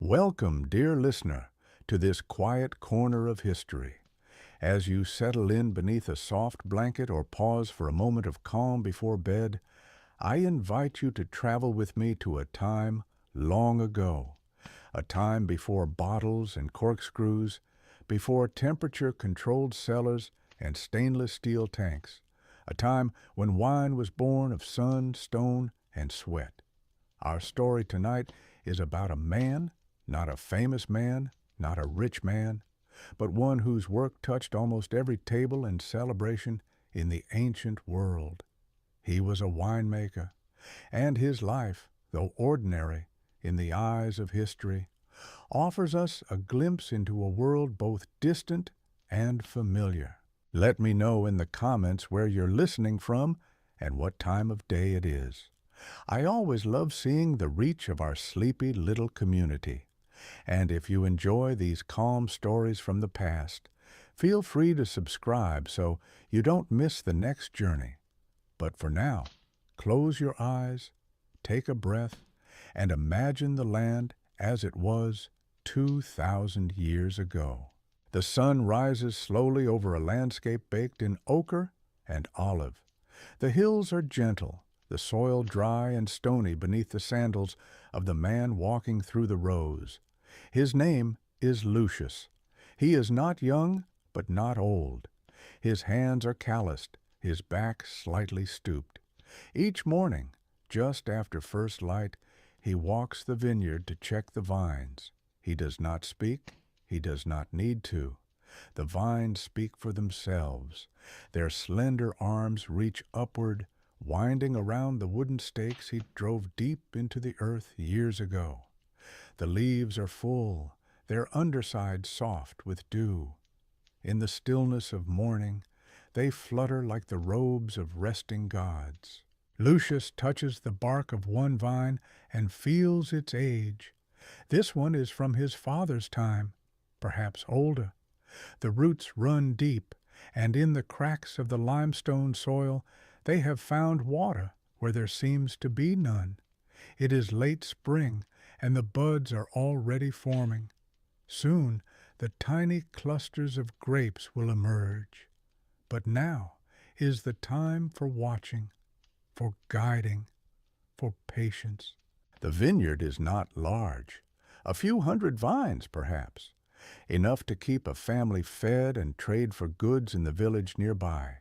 Welcome, dear listener, to this quiet corner of history. As you settle in beneath a soft blanket or pause for a moment of calm before bed, I invite you to travel with me to a time long ago, a time before bottles and corkscrews, before temperature-controlled cellars and stainless steel tanks, a time when wine was born of sun, stone, and sweat. Our story tonight is about a man, not a famous man, not a rich man, but one whose work touched almost every table and celebration in the ancient world. He was a winemaker, and his life, though ordinary in the eyes of history, offers us a glimpse into a world both distant and familiar. Let me know in the comments where you're listening from and what time of day it is. I always love seeing the reach of our sleepy little community. And if you enjoy these calm stories from the past, feel free to subscribe so you don't miss the next journey. But for now, close your eyes, take a breath, and imagine the land as it was 2,000 years ago. The sun rises slowly over a landscape baked in ochre and olive. The hills are gentle, the soil dry and stony beneath the sandals of the man walking through the rows. His name is Lucius. He is not young, but not old. His hands are calloused, his back slightly stooped. Each morning, just after first light, he walks the vineyard to check the vines. He does not speak, he does not need to. The vines speak for themselves. Their slender arms reach upward, winding around the wooden stakes he drove deep into the earth years ago. The leaves are full, their undersides soft with dew. In the stillness of morning, they flutter like the robes of resting gods. Lucius touches the bark of one vine and feels its age. This one is from his father's time, perhaps older. The roots run deep, and in the cracks of the limestone soil they have found water where there seems to be none. It is late spring, and the buds are already forming. Soon the tiny clusters of grapes will emerge. But now is the time for watching, for guiding, for patience. The vineyard is not large, a few hundred vines perhaps, enough to keep a family fed and trade for goods in the village nearby.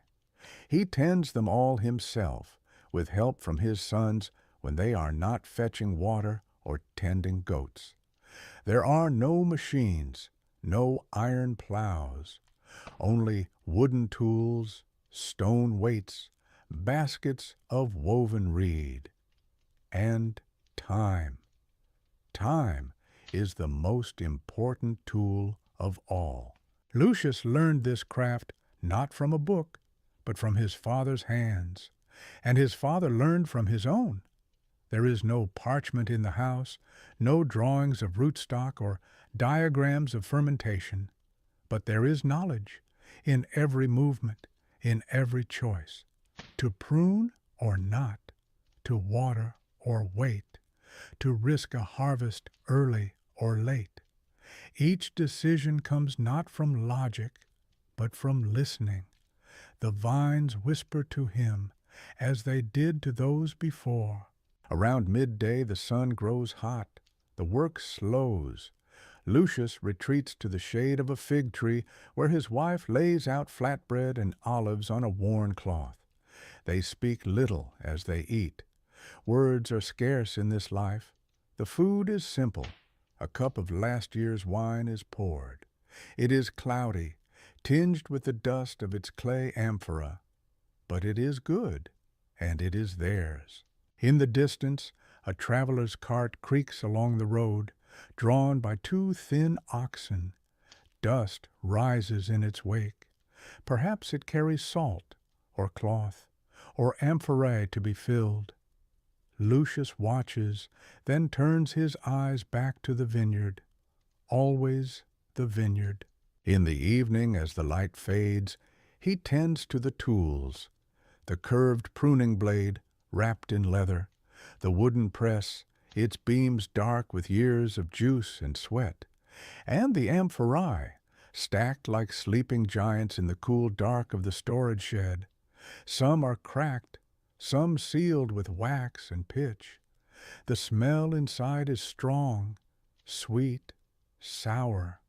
He tends them all himself, with help from his sons when they are not fetching water or tending goats. There are no machines, no iron plows, only wooden tools, stone weights, baskets of woven reed. And time. Time is the most important tool of all. Lucius learned this craft not from a book, but from his father's hands, and his father learned from his own. There is no parchment in the house, no drawings of rootstock or diagrams of fermentation, but there is knowledge in every movement, in every choice, to prune or not, to water or wait, to risk a harvest early or late. Each decision comes not from logic, but from listening. The vines whisper to him, as they did to those before. Around midday the sun grows hot, the work slows. Lucius retreats to the shade of a fig tree where his wife lays out flatbread and olives on a worn cloth. They speak little as they eat. Words are scarce in this life. The food is simple. A cup of last year's wine is poured. It is cloudy, tinged with the dust of its clay amphora, but it is good, and it is theirs. In the distance, a traveler's cart creaks along the road, drawn by two thin oxen. Dust rises in its wake. Perhaps it carries salt, or cloth, or amphorae to be filled. Lucius watches, then turns his eyes back to the vineyard. Always the vineyard. In the evening, as the light fades, he tends to the tools. The curved pruning blade, wrapped in leather, the wooden press, its beams dark with years of juice and sweat, and the amphorae, stacked like sleeping giants in the cool dark of the storage shed. Some are cracked, some sealed with wax and pitch. The smell inside is strong, sweet, sour,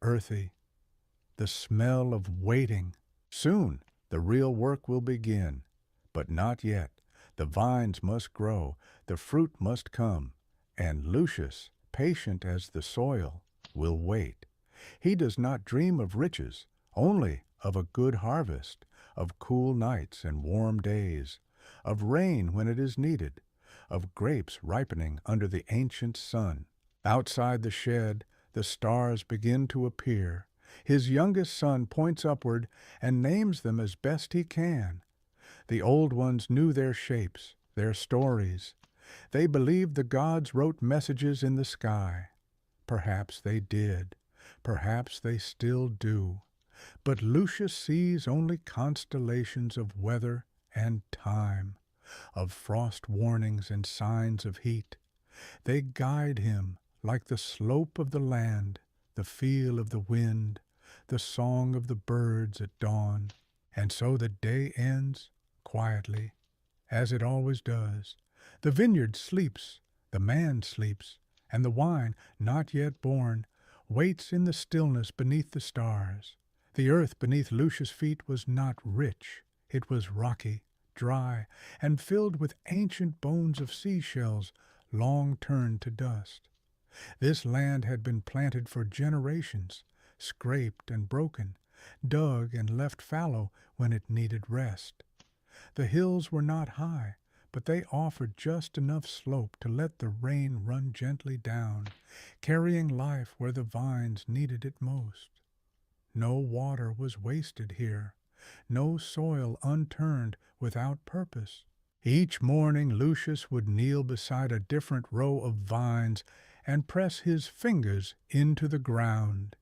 earthy, the smell of waiting. Soon the real work will begin, but not yet. The vines must grow, the fruit must come, and Lucius, patient as the soil, will wait. He does not dream of riches, only of a good harvest, of cool nights and warm days, of rain when it is needed, of grapes ripening under the ancient sun. Outside the shed, the stars begin to appear. His youngest son points upward and names them as best he can. The old ones knew their shapes, their stories. They believed the gods wrote messages in the sky. Perhaps they did. Perhaps they still do. But Lucius sees only constellations of weather and time, of frost warnings and signs of heat. They guide him like the slope of the land, the feel of the wind, the song of the birds at dawn. And so the day ends quietly, as it always does. The vineyard sleeps, the man sleeps, and the wine, not yet born, waits in the stillness beneath the stars. The earth beneath Lucius' feet was not rich. It was rocky, dry, and filled with ancient bones of seashells long turned to dust. This land had been planted for generations, scraped and broken, dug and left fallow when it needed rest. The hills were not high, but they offered just enough slope to let the rain run gently down, carrying life where the vines needed it most. No water was wasted here, no soil unturned without purpose. Each morning Lucius would kneel beside a different row of vines and press his fingers into the ground.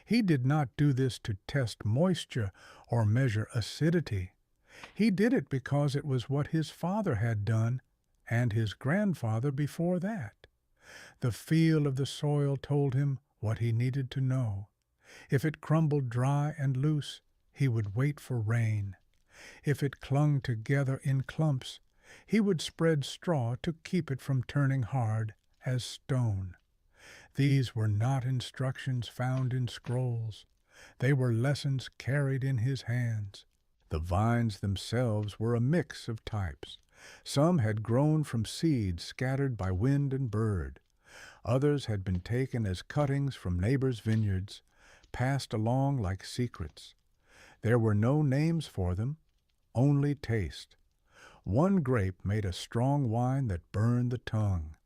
He did not do this to test moisture or measure acidity. He did it because it was what his father had done and his grandfather before that. The feel of the soil told him what he needed to know. If it crumbled dry and loose, he would wait for rain. If it clung together in clumps, he would spread straw to keep it from turning hard as stone. These were not instructions found in scrolls. They were lessons carried in his hands. The vines themselves were a mix of types. Some had grown from seeds scattered by wind and bird. Others had been taken as cuttings from neighbors' vineyards, passed along like secrets. There were no names for them, only taste. One grape made a strong wine that burned the tongue.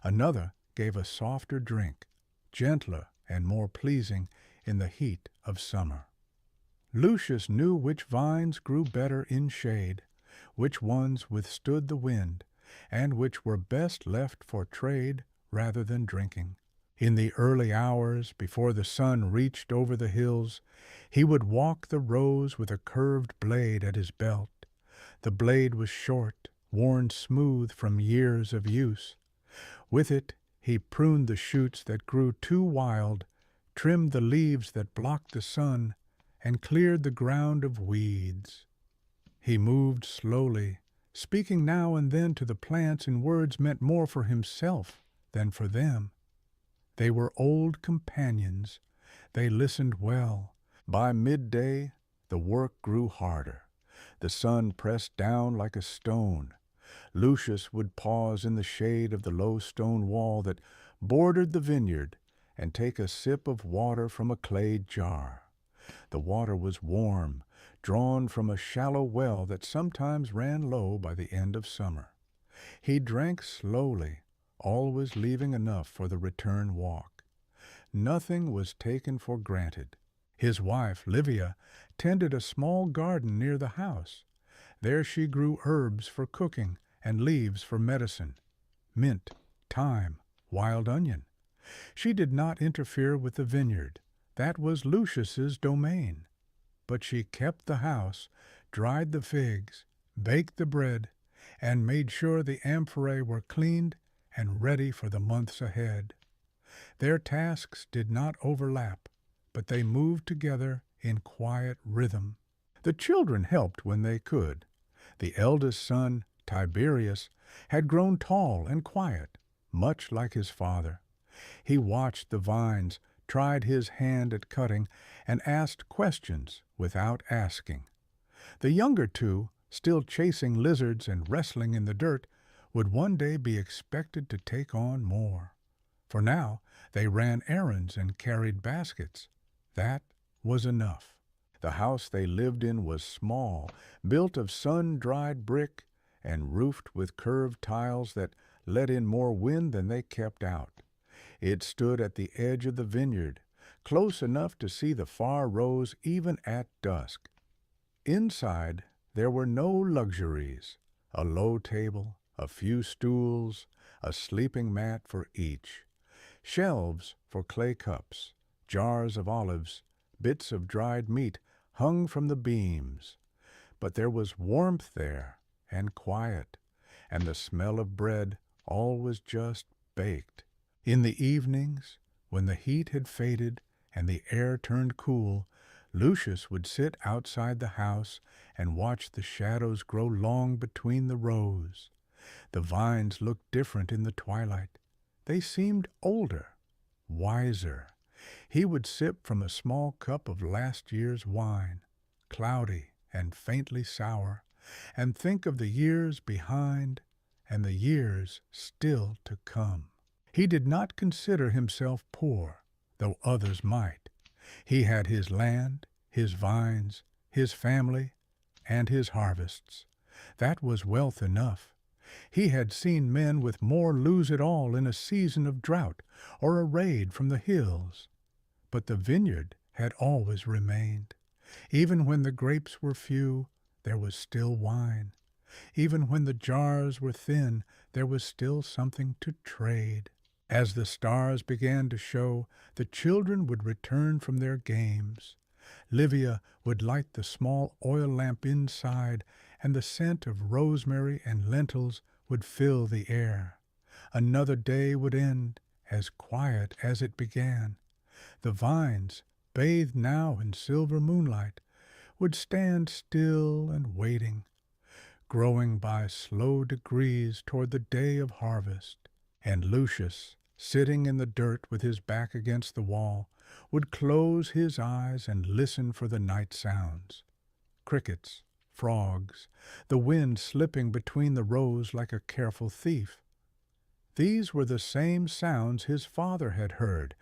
Another gave a softer drink, gentler and more pleasing in the heat of summer. Lucius knew which vines grew better in shade, which ones withstood the wind, and which were best left for trade rather than drinking. In the early hours, before the sun reached over the hills, he would walk the rows with a curved blade at his belt. The blade was short, worn smooth from years of use. With it he pruned the shoots that grew too wild, trimmed the leaves that blocked the sun, and cleared the ground of weeds. He moved slowly, speaking now and then to the plants in words meant more for himself than for them. They were old companions. They listened well. By midday, the work grew harder. The sun pressed down like a stone. Lucius would pause in the shade of the low stone wall that bordered the vineyard and take a sip of water from a clay jar. The water was warm, drawn from a shallow well that sometimes ran low by the end of summer. He drank slowly, always leaving enough for the return walk. Nothing was taken for granted. His wife, Livia, tended a small garden near the house. There she grew herbs for cooking and leaves for medicine, mint, thyme, wild onion. She did not interfere with the vineyard. That was Lucius's domain. But she kept the house, dried the figs, baked the bread, and made sure the amphorae were cleaned and ready for the months ahead. Their tasks did not overlap, but they moved together in quiet rhythm. The children helped when they could. The eldest son, Tiberius, had grown tall and quiet, much like his father. He watched the vines, tried his hand at cutting, and asked questions without asking. The younger two, still chasing lizards and wrestling in the dirt, would one day be expected to take on more. For now, they ran errands and carried baskets. That was enough. The house they lived in was small, built of sun-dried brick and roofed with curved tiles that let in more wind than they kept out. It stood at the edge of the vineyard, close enough to see the far rows even at dusk. Inside, there were no luxuries. A low table, a few stools, a sleeping mat for each. Shelves for clay cups, jars of olives, bits of dried meat hung from the beams. But there was warmth there, and quiet, and the smell of bread always just baked. In the evenings, when the heat had faded and the air turned cool, Lucius would sit outside the house and watch the shadows grow long between the rows. The vines looked different in the twilight. They seemed older, wiser. He would sip from a small cup of last year's wine, cloudy and faintly sour, and think of the years behind and the years still to come. He did not consider himself poor, though others might. He had his land, his vines, his family, and his harvests. That was wealth enough. He had seen men with more lose it all in a season of drought or a raid from the hills. But the vineyard had always remained. Even when the grapes were few, there was still wine. Even when the jars were thin, there was still something to trade. As the stars began to show, the children would return from their games. Livia would light the small oil lamp inside, and the scent of rosemary and lentils would fill the air. Another day would end, as quiet as it began. The vines, bathed now in silver moonlight, would stand still and waiting, growing by slow degrees toward the day of harvest. And Lucius, sitting in the dirt with his back against the wall, would close his eyes and listen for the night sounds. Crickets, frogs, the wind slipping between the rows like a careful thief. These were the same sounds his father had heard,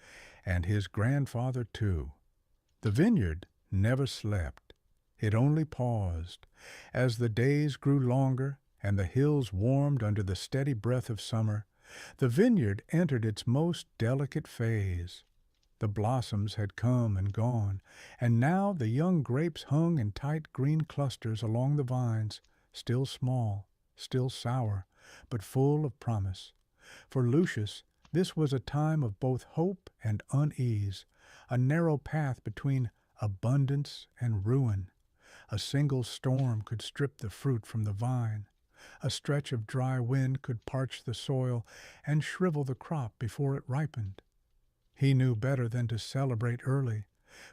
and his grandfather too. The vineyard never slept. It only paused. As the days grew longer and the hills warmed under the steady breath of summer, the vineyard entered its most delicate phase. The blossoms had come and gone, and now the young grapes hung in tight green clusters along the vines, still small, still sour, but full of promise. For Lucius, this was a time of both hope and unease, a narrow path between abundance and ruin. A single storm could strip the fruit from the vine. A stretch of dry wind could parch the soil and shrivel the crop before it ripened. He knew better than to celebrate early,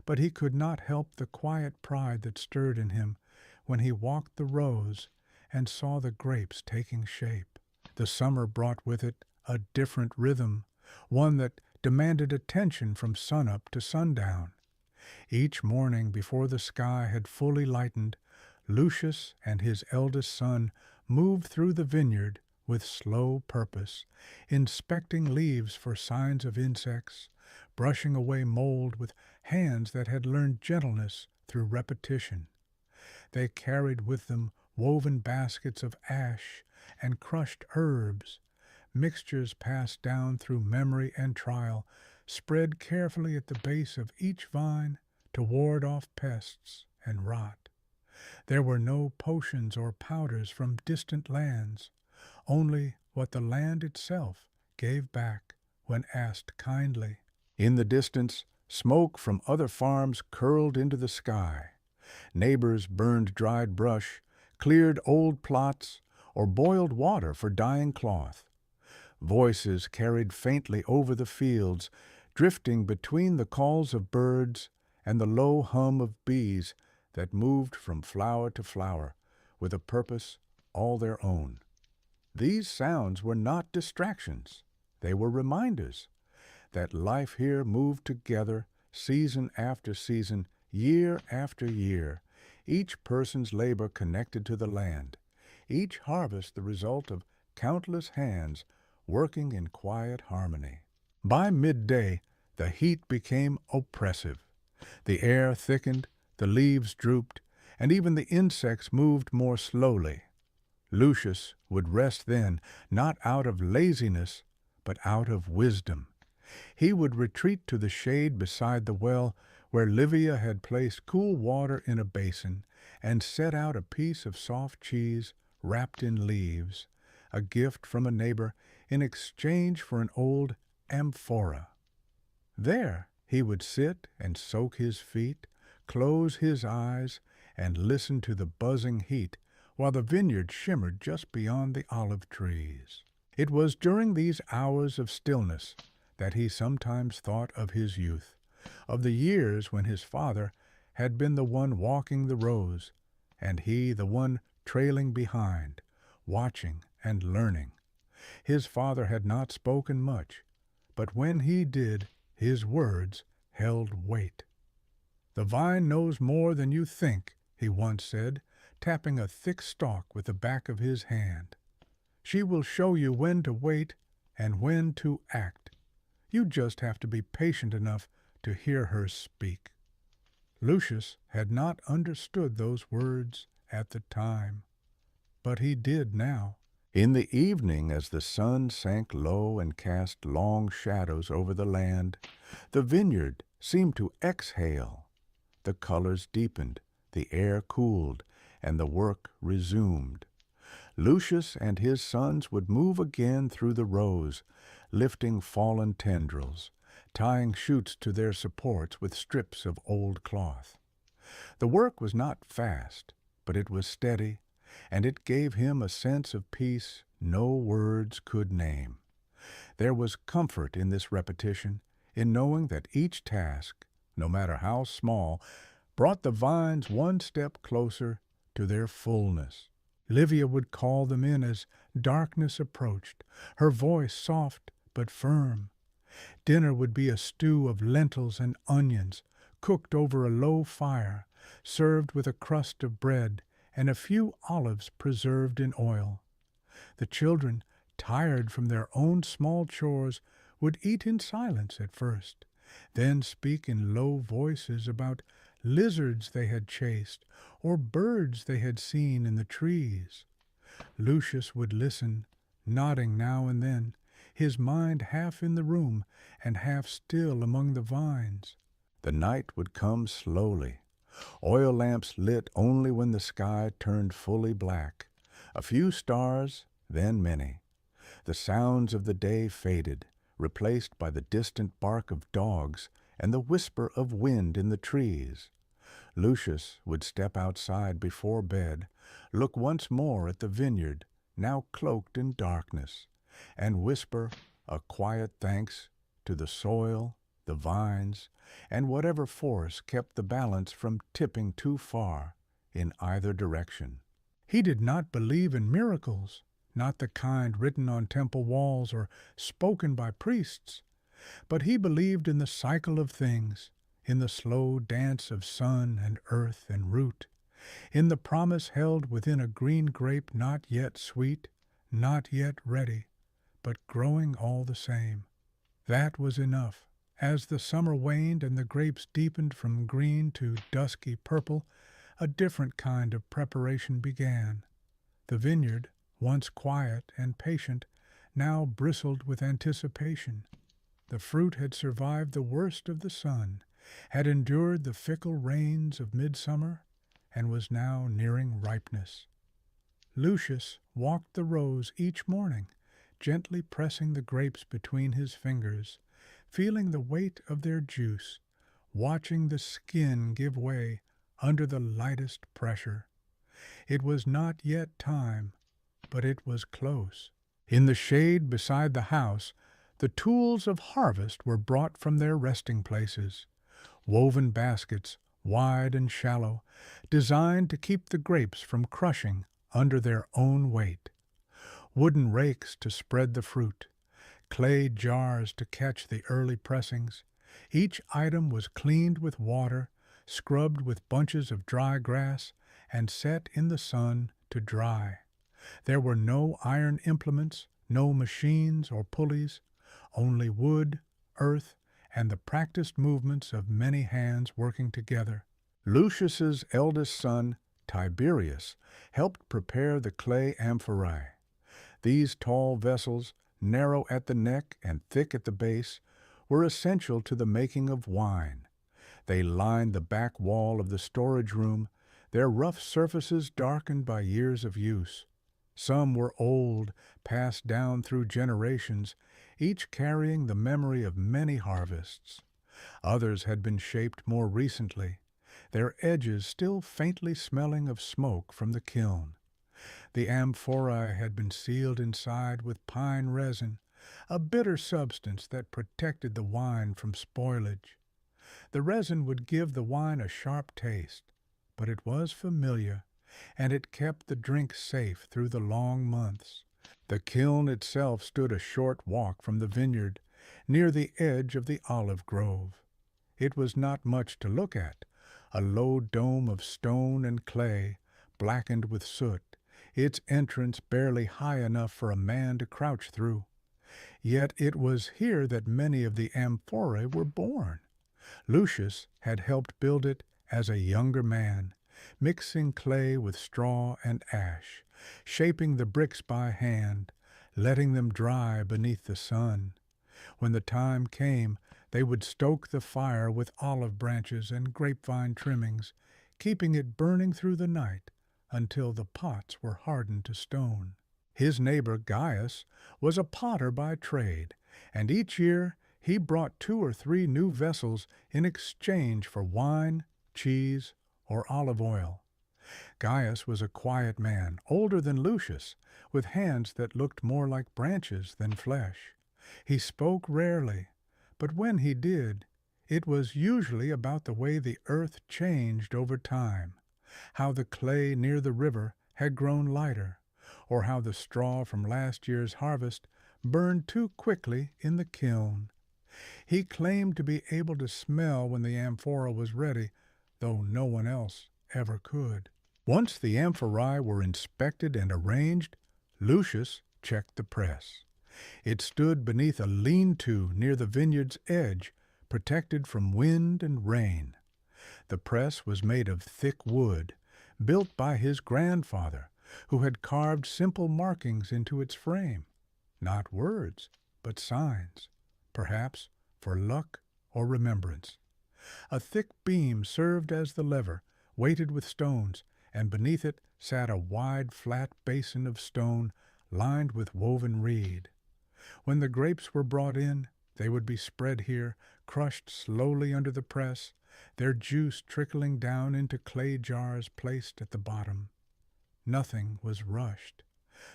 but he could not help the quiet pride that stirred in him when he walked the rows and saw the grapes taking shape. The summer brought with it a different rhythm, one that demanded attention from sunup to sundown. Each morning before the sky had fully lightened, Lucius and his eldest son moved through the vineyard with slow purpose, inspecting leaves for signs of insects, brushing away mold with hands that had learned gentleness through repetition. They carried with them woven baskets of ash and crushed herbs, mixtures passed down through memory and trial, spread carefully at the base of each vine to ward off pests and rot. There were no potions or powders from distant lands, only what the land itself gave back when asked kindly. In the distance, smoke from other farms curled into the sky. Neighbors burned dried brush, cleared old plots, or boiled water for dyeing cloth. Voices carried faintly over the fields, drifting between the calls of birds and the low hum of bees that moved from flower to flower with a purpose all their own. These sounds were not distractions. They were reminders that life here moved together season after season, year after year, each person's labor connected to the land, each harvest the result of countless hands working in quiet harmony. By midday, the heat became oppressive. The air thickened, the leaves drooped, and even the insects moved more slowly. Lucius would rest then, not out of laziness, but out of wisdom. He would retreat to the shade beside the well, where Livia had placed cool water in a basin, and set out a piece of soft cheese wrapped in leaves, a gift from a neighbor in exchange for an old amphora. There he would sit and soak his feet, close his eyes, and listen to the buzzing heat while the vineyard shimmered just beyond the olive trees. It was during these hours of stillness that he sometimes thought of his youth, of the years when his father had been the one walking the rows, and he the one trailing behind, watching and learning. His father had not spoken much, but when he did, his words held weight. "The vine knows more than you think," he once said, tapping a thick stalk with the back of his hand. "She will show you when to wait and when to act. You just have to be patient enough to hear her speak." Lucius had not understood those words at the time, but he did now. In the evening, as the sun sank low and cast long shadows over the land, the vineyard seemed to exhale. The colors deepened, the air cooled, and the work resumed. Lucius and his sons would move again through the rows, lifting fallen tendrils, tying shoots to their supports with strips of old cloth. The work was not fast, but it was steady, and it gave him a sense of peace no words could name. There was comfort in this repetition, in knowing that each task, no matter how small, brought the vines one step closer to their fullness. Livia would call them in as darkness approached, her voice soft but firm. Dinner would be a stew of lentils and onions, cooked over a low fire, served with a crust of bread and a few olives preserved in oil. The children, tired from their own small chores, would eat in silence at first, then speak in low voices about lizards they had chased or birds they had seen in the trees. Lucius would listen, nodding now and then, his mind half in the room and half still among the vines. The night would come slowly. Oil lamps lit only when the sky turned fully black. A few stars, then many. The sounds of the day faded, replaced by the distant bark of dogs and the whisper of wind in the trees. Lucius would step outside before bed, look once more at the vineyard, now cloaked in darkness, and whisper a quiet thanks to the soil, the vines, and whatever force kept the balance from tipping too far in either direction. He did not believe in miracles, not the kind written on temple walls or spoken by priests, but he believed in the cycle of things, in the slow dance of sun and earth and root, in the promise held within a green grape not yet sweet, not yet ready, but growing all the same. That was enough. As the summer waned and the grapes deepened from green to dusky purple, a different kind of preparation began. The vineyard, once quiet and patient, now bristled with anticipation. The fruit had survived the worst of the sun, had endured the fickle rains of midsummer, and was now nearing ripeness. Lucius walked the rows each morning, gently pressing the grapes between his fingers, feeling the weight of their juice, watching the skin give way under the lightest pressure. It was not yet time, but it was close. In the shade beside the house, the tools of harvest were brought from their resting places, woven baskets, wide and shallow, designed to keep the grapes from crushing under their own weight, wooden rakes to spread the fruit, clay jars to catch the early pressings. Each item was cleaned with water, scrubbed with bunches of dry grass, and set in the sun to dry. There were no iron implements, no machines or pulleys, only wood, earth, and the practiced movements of many hands working together. Lucius's eldest son, Tiberius, helped prepare the clay amphorae. These tall vessels, narrow at the neck and thick at the base, were essential to the making of wine. They lined the back wall of the storage room, their rough surfaces darkened by years of use. Some were old, passed down through generations, each carrying the memory of many harvests. Others had been shaped more recently, their edges still faintly smelling of smoke from the kiln. The amphorae had been sealed inside with pine resin, a bitter substance that protected the wine from spoilage. The resin would give the wine a sharp taste, but it was familiar, and it kept the drink safe through the long months. The kiln itself stood a short walk from the vineyard, near the edge of the olive grove. It was not much to look at, a low dome of stone and clay, blackened with soot, its entrance barely high enough for a man to crouch through. Yet it was here that many of the amphorae were born. Lucius had helped build it as a younger man, mixing clay with straw and ash, shaping the bricks by hand, letting them dry beneath the sun. When the time came, they would stoke the fire with olive branches and grapevine trimmings, keeping it burning through the night until the pots were hardened to stone. His neighbor Gaius was a potter by trade, and each year he brought 2 or 3 new vessels in exchange for wine, cheese, or olive oil. Gaius was a quiet man, older than Lucius, with hands that looked more like branches than flesh. He spoke rarely, but when he did, it was usually about the way the earth changed over time, how the clay near the river had grown lighter, or how the straw from last year's harvest burned too quickly in the kiln. He claimed to be able to smell when the amphora was ready, though no one else ever could. Once the amphorae were inspected and arranged, Lucius checked the press. It stood beneath a lean-to near the vineyard's edge, protected from wind and rain. The press was made of thick wood, built by his grandfather, who had carved simple markings into its frame. Not words, but signs, perhaps for luck or remembrance. A thick beam served as the lever, weighted with stones, and beneath it sat a wide, flat basin of stone lined with woven reed. When the grapes were brought in, they would be spread here, crushed slowly under the press, their juice trickling down into clay jars placed at the bottom. Nothing was rushed.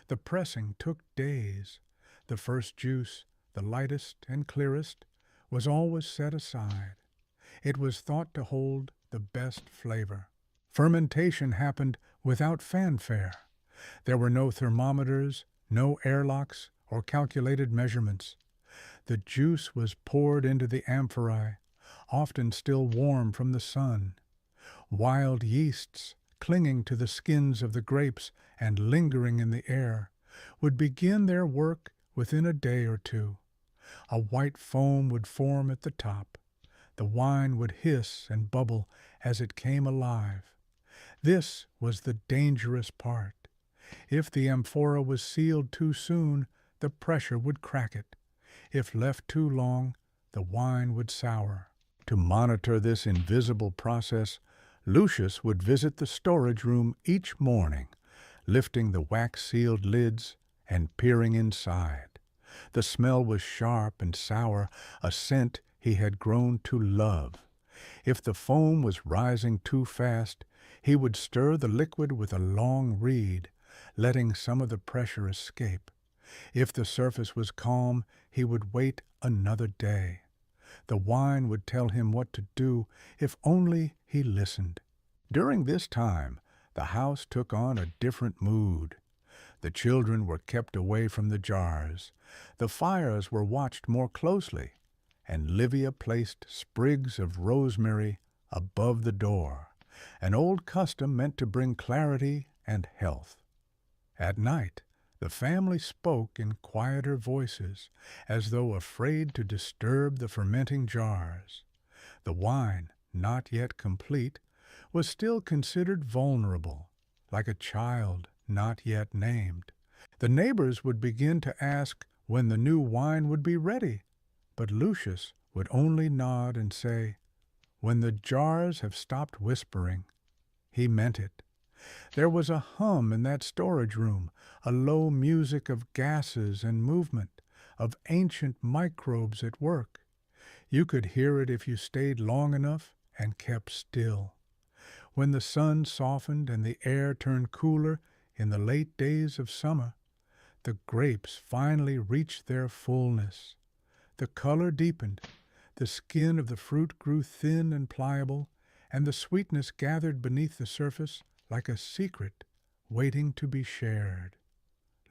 The pressing took days. The first juice, the lightest and clearest, was always set aside. It was thought to hold the best flavor. Fermentation happened without fanfare. There were no thermometers, no airlocks, or calculated measurements. The juice was poured into the amphorae, often still warm from the sun. Wild yeasts, clinging to the skins of the grapes and lingering in the air, would begin their work within a day or two. A white foam would form at the top. The wine would hiss and bubble as it came alive. This was the dangerous part. If the amphora was sealed too soon, the pressure would crack it. If left too long, the wine would sour. To monitor this invisible process, Lucius would visit the storage room each morning, lifting the wax-sealed lids and peering inside. The smell was sharp and sour, a scent he had grown to love. If the foam was rising too fast, he would stir the liquid with a long reed, letting some of the pressure escape. If the surface was calm, he would wait another day. The wine would tell him what to do if only he listened. During this time, the house took on a different mood. The children were kept away from the jars. The fires were watched more closely, and Livia placed sprigs of rosemary above the door, an old custom meant to bring clarity and health. At night, the family spoke in quieter voices, as though afraid to disturb the fermenting jars. The wine, not yet complete, was still considered vulnerable, like a child not yet named. The neighbors would begin to ask when the new wine would be ready, but Lucius would only nod and say, "When the jars have stopped whispering." He meant it. There was a hum in that storage room, a low music of gases and movement, of ancient microbes at work. You could hear it if you stayed long enough and kept still. When the sun softened and the air turned cooler in the late days of summer, the grapes finally reached their fullness. The color deepened, the skin of the fruit grew thin and pliable, and the sweetness gathered beneath the surface like a secret waiting to be shared.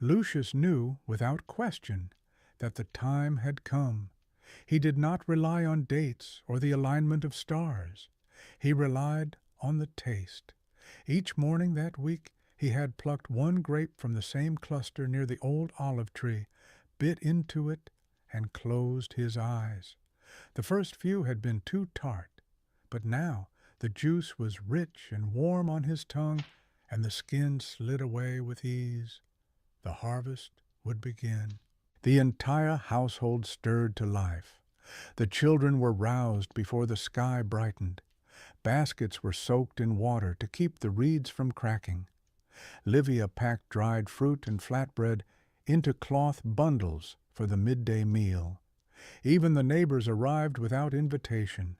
Lucius knew, without question, that the time had come. He did not rely on dates or the alignment of stars. He relied on the taste. Each morning that week he had plucked one grape from the same cluster near the old olive tree, bit into it, and closed his eyes. The first few had been too tart, but now the juice was rich and warm on his tongue, and the skin slid away with ease. The harvest would begin. The entire household stirred to life. The children were roused before the sky brightened. Baskets were soaked in water to keep the reeds from cracking. Livia packed dried fruit and flatbread into cloth bundles for the midday meal. Even the neighbors arrived without invitation.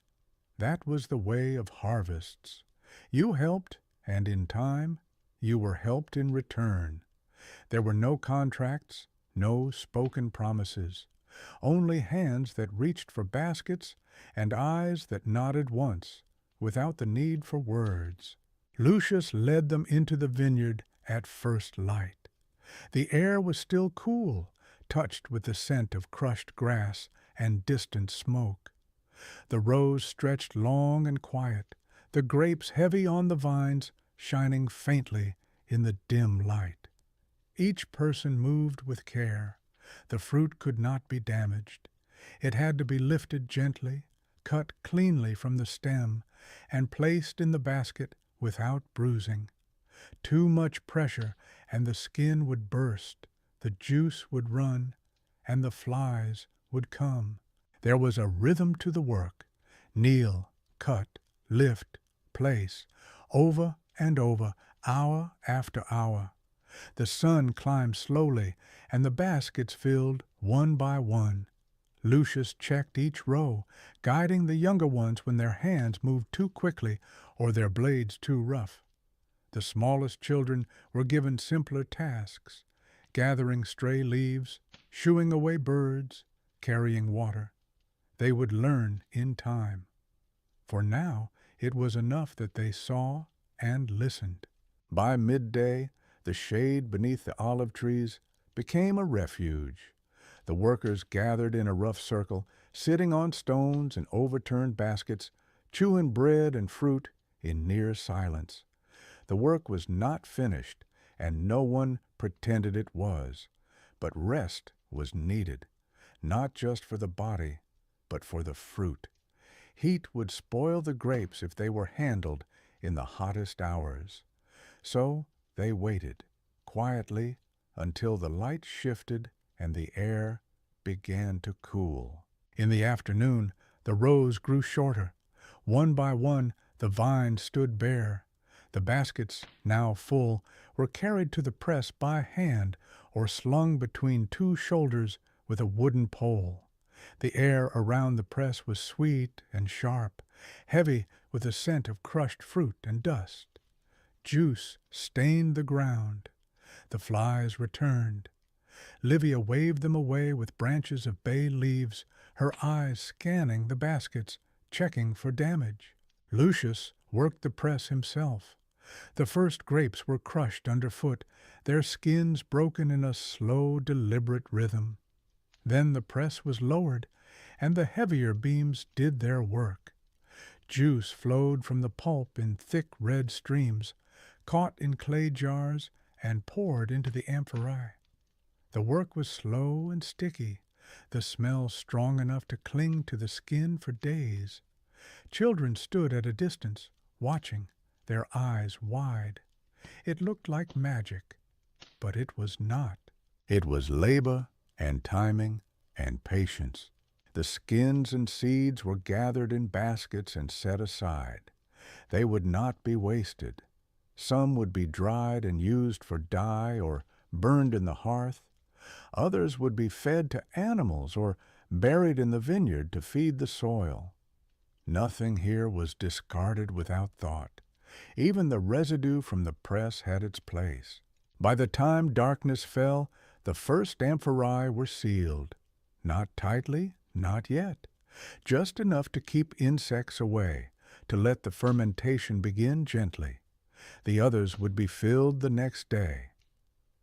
That was the way of harvests. You helped, and in time, you were helped in return. There were no contracts, no spoken promises, only hands that reached for baskets and eyes that nodded once, without the need for words. Lucius led them into the vineyard at first light. The air was still cool, touched with the scent of crushed grass and distant smoke. The rows stretched long and quiet, the grapes heavy on the vines, shining faintly in the dim light. Each person moved with care. The fruit could not be damaged. It had to be lifted gently, cut cleanly from the stem, and placed in the basket without bruising. Too much pressure, and the skin would burst, the juice would run, and the flies would come. There was a rhythm to the work. Kneel, cut, lift, place, over and over, hour after hour. The sun climbed slowly, and the baskets filled one by one. Lucius checked each row, guiding the younger ones when their hands moved too quickly or their blades too rough. The smallest children were given simpler tasks, gathering stray leaves, shooing away birds, carrying water. They would learn in time. For now it was enough that they saw and listened. By midday, the shade beneath the olive trees became a refuge. The workers gathered in a rough circle, sitting on stones and overturned baskets, chewing bread and fruit in near silence. The work was not finished, and no one pretended it was. But rest was needed, not just for the body, but for the fruit. Heat would spoil the grapes if they were handled in the hottest hours. So they waited, quietly, until the light shifted and the air began to cool. In the afternoon, the rows grew shorter. One by one, the vines stood bare. The baskets, now full, were carried to the press by hand or slung between two shoulders with a wooden pole. The air around the press was sweet and sharp, heavy with the scent of crushed fruit and dust. Juice stained the ground. The flies returned. Livia waved them away with branches of bay leaves, her eyes scanning the baskets, checking for damage. Lucius worked the press himself. The first grapes were crushed underfoot, their skins broken in a slow, deliberate rhythm. Then the press was lowered, and the heavier beams did their work. Juice flowed from the pulp in thick red streams, caught in clay jars, and poured into the amphorae. The work was slow and sticky, the smell strong enough to cling to the skin for days. Children stood at a distance, watching, their eyes wide. It looked like magic, but it was not. It was labor and timing and patience. The skins and seeds were gathered in baskets and set aside. They would not be wasted. Some would be dried and used for dye or burned in the hearth. Others would be fed to animals or buried in the vineyard to feed the soil. Nothing here was discarded without thought. Even the residue from the press had its place. By the time darkness fell, the first amphorae were sealed. Not tightly, not yet. Just enough to keep insects away, to let the fermentation begin gently. The others would be filled the next day.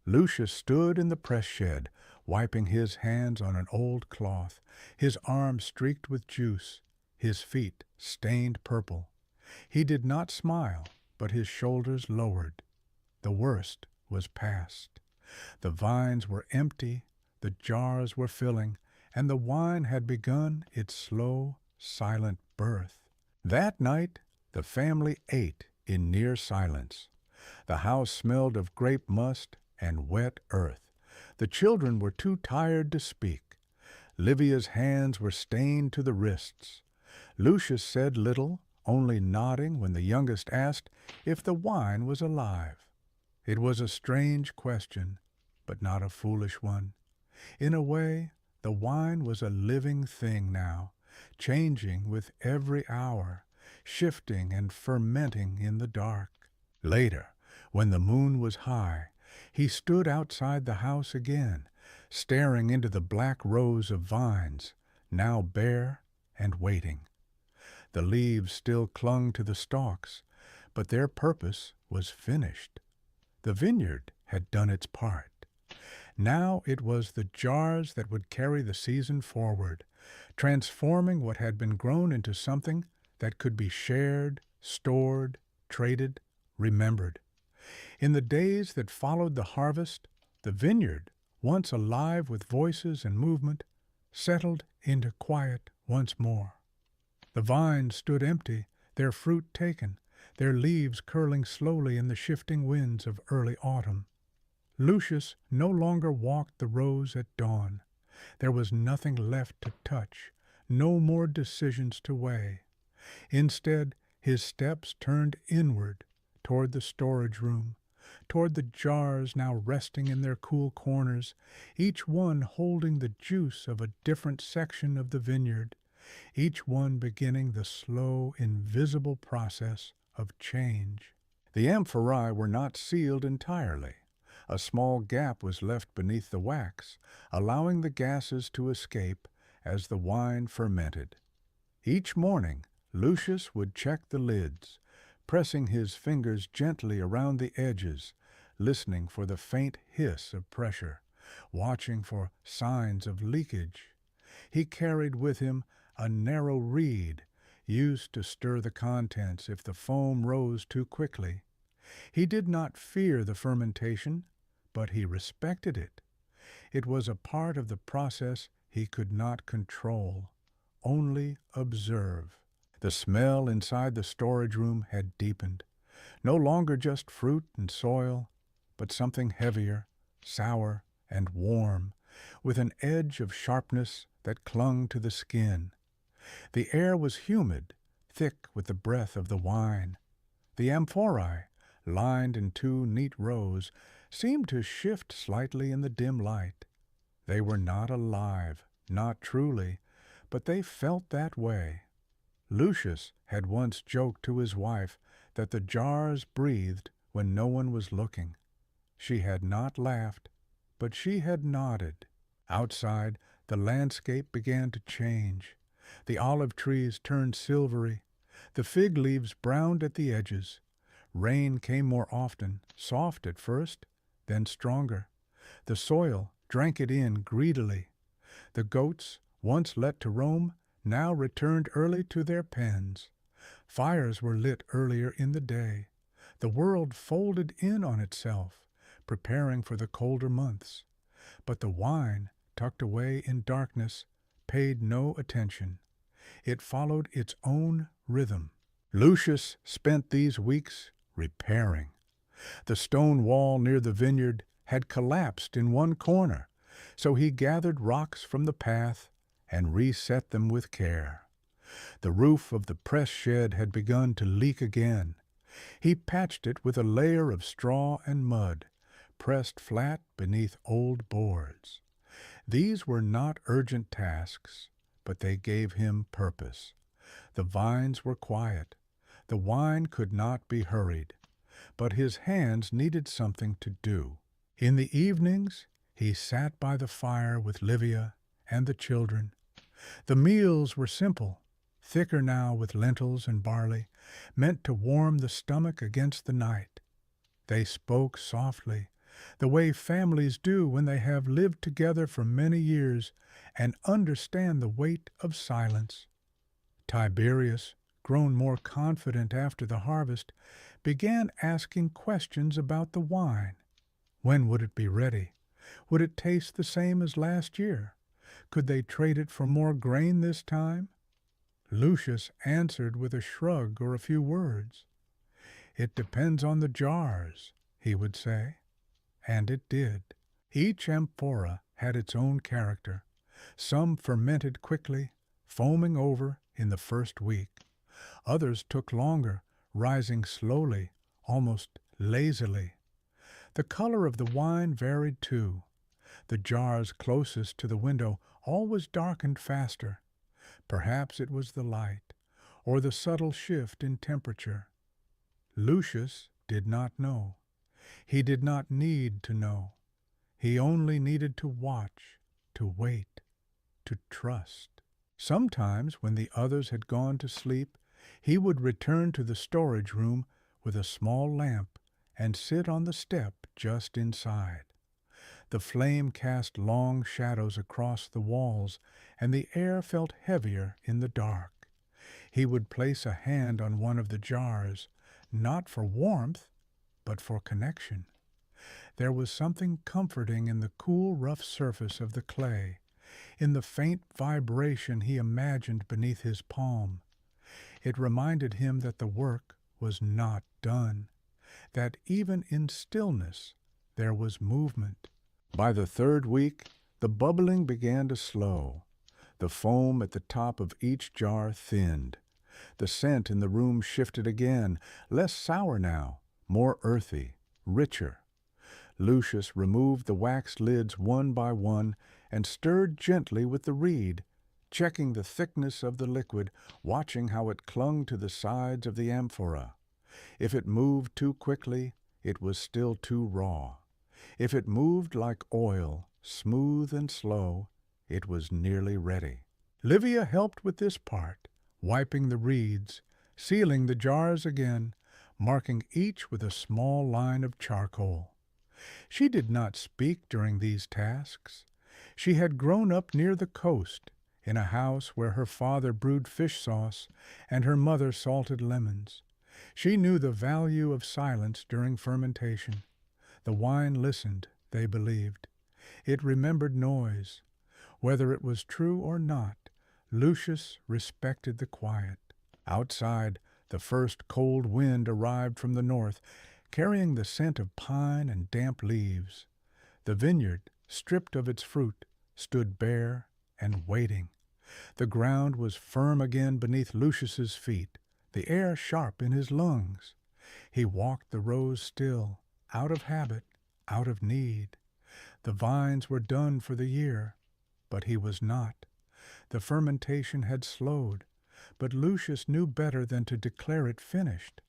Lucius stood in the press shed, wiping his hands on an old cloth, his arms streaked with juice, his feet stained purple. He did not smile, but his shoulders lowered. The worst was past. The vines were empty, the jars were filling, and the wine had begun its slow, silent birth. That night the family ate in near silence. The house smelled of grape must and wet earth. The children were too tired to speak. Livia's hands were stained to the wrists. Lucius said little, only nodding when the youngest asked if the wine was alive. It was a strange question, but not a foolish one. In a way, the wine was a living thing now, changing with every hour, shifting and fermenting in the dark. Later, when the moon was high, he stood outside the house again, staring into the black rows of vines, now bare and waiting. The leaves still clung to the stalks, but their purpose was finished. The vineyard had done its part. Now it was the jars that would carry the season forward, transforming what had been grown into something that could be shared, stored, traded, remembered. In the days that followed the harvest, the vineyard, once alive with voices and movement, settled into quiet once more. The vines stood empty, their fruit taken, their leaves curling slowly in the shifting winds of early autumn. Lucius no longer walked the rows at dawn. There was nothing left to touch, no more decisions to weigh. Instead, his steps turned inward, toward the storage room, toward the jars now resting in their cool corners, each one holding the juice of a different section of the vineyard, each one beginning the slow, invisible process of change. The amphorae were not sealed entirely. A small gap was left beneath the wax, allowing the gases to escape as the wine fermented. Each morning, Lucius would check the lids, pressing his fingers gently around the edges, listening for the faint hiss of pressure, watching for signs of leakage. He carried with him a narrow reed, used to stir the contents if the foam rose too quickly. He did not fear the fermentation, but he respected it. It was a part of the process he could not control, only observe. The smell inside the storage room had deepened. No longer just fruit and soil, but something heavier, sour, and warm, with an edge of sharpness that clung to the skin. The air was humid, thick with the breath of the wine. The amphorae, lined in two neat rows, seemed to shift slightly in the dim light. They were not alive, not truly, but they felt that way. Lucius had once joked to his wife that the jars breathed when no one was looking. She had not laughed, but she had nodded. Outside, the landscape began to change. The olive trees turned silvery. The fig leaves browned at the edges. Rain came more often, soft at first, then stronger. The soil drank it in greedily. The goats, once let to roam, now returned early to their pens. Fires were lit earlier in the day. The world folded in on itself, preparing for the colder months. But the wine, tucked away in darkness, paid no attention. It followed its own rhythm. Lucius spent these weeks repairing. The stone wall near the vineyard had collapsed in one corner, so he gathered rocks from the path and reset them with care. The roof of the press shed had begun to leak again. He patched it with a layer of straw and mud, pressed flat beneath old boards. These were not urgent tasks, but they gave him purpose. The vines were quiet. The wine could not be hurried, but his hands needed something to do. In the evenings, he sat by the fire with Livia and the children. The meals were simple, thicker now with lentils and barley, meant to warm the stomach against the night. They spoke softly, the way families do when they have lived together for many years and understand the weight of silence. Tiberius, grown more confident after the harvest, began asking questions about the wine. When would it be ready? Would it taste the same as last year? Could they trade it for more grain this time? Lucius answered with a shrug or a few words. It depends on the jars, he would say. And it did. Each amphora had its own character. Some fermented quickly, foaming over in the first week. Others took longer, rising slowly, almost lazily. The color of the wine varied too. The jars closest to the window always darkened faster. Perhaps it was the light, or the subtle shift in temperature. Lucius did not know. He did not need to know. He only needed to watch, to wait, to trust. Sometimes, when the others had gone to sleep, he would return to the storage room with a small lamp and sit on the step just inside. The flame cast long shadows across the walls, and the air felt heavier in the dark. He would place a hand on one of the jars, not for warmth, but for connection. There was something comforting in the cool, rough surface of the clay, in the faint vibration he imagined beneath his palm. It reminded him that the work was not done, that even in stillness there was movement. By the third week, the bubbling began to slow. The foam at the top of each jar thinned. The scent in the room shifted again, less sour now, more earthy, richer. Lucius removed the wax lids one by one and stirred gently with the reed, checking the thickness of the liquid, watching how it clung to the sides of the amphora. If it moved too quickly, it was still too raw. If it moved like oil, smooth and slow, it was nearly ready. Livia helped with this part, wiping the reeds, sealing the jars again, marking each with a small line of charcoal. She did not speak during these tasks. She had grown up near the coast, in a house where her father brewed fish sauce and her mother salted lemons. She knew the value of silence during fermentation. The wine listened, they believed. It remembered noise. Whether it was true or not, Lucius respected the quiet. Outside, the first cold wind arrived from the north, carrying the scent of pine and damp leaves. The vineyard, stripped of its fruit, stood bare and waiting. The ground was firm again beneath Lucius's feet, the air sharp in his lungs. He walked the rows still, out of habit, out of need. The vines were done for the year, but he was not. The fermentation had slowed, but Lucius knew better than to declare it finished.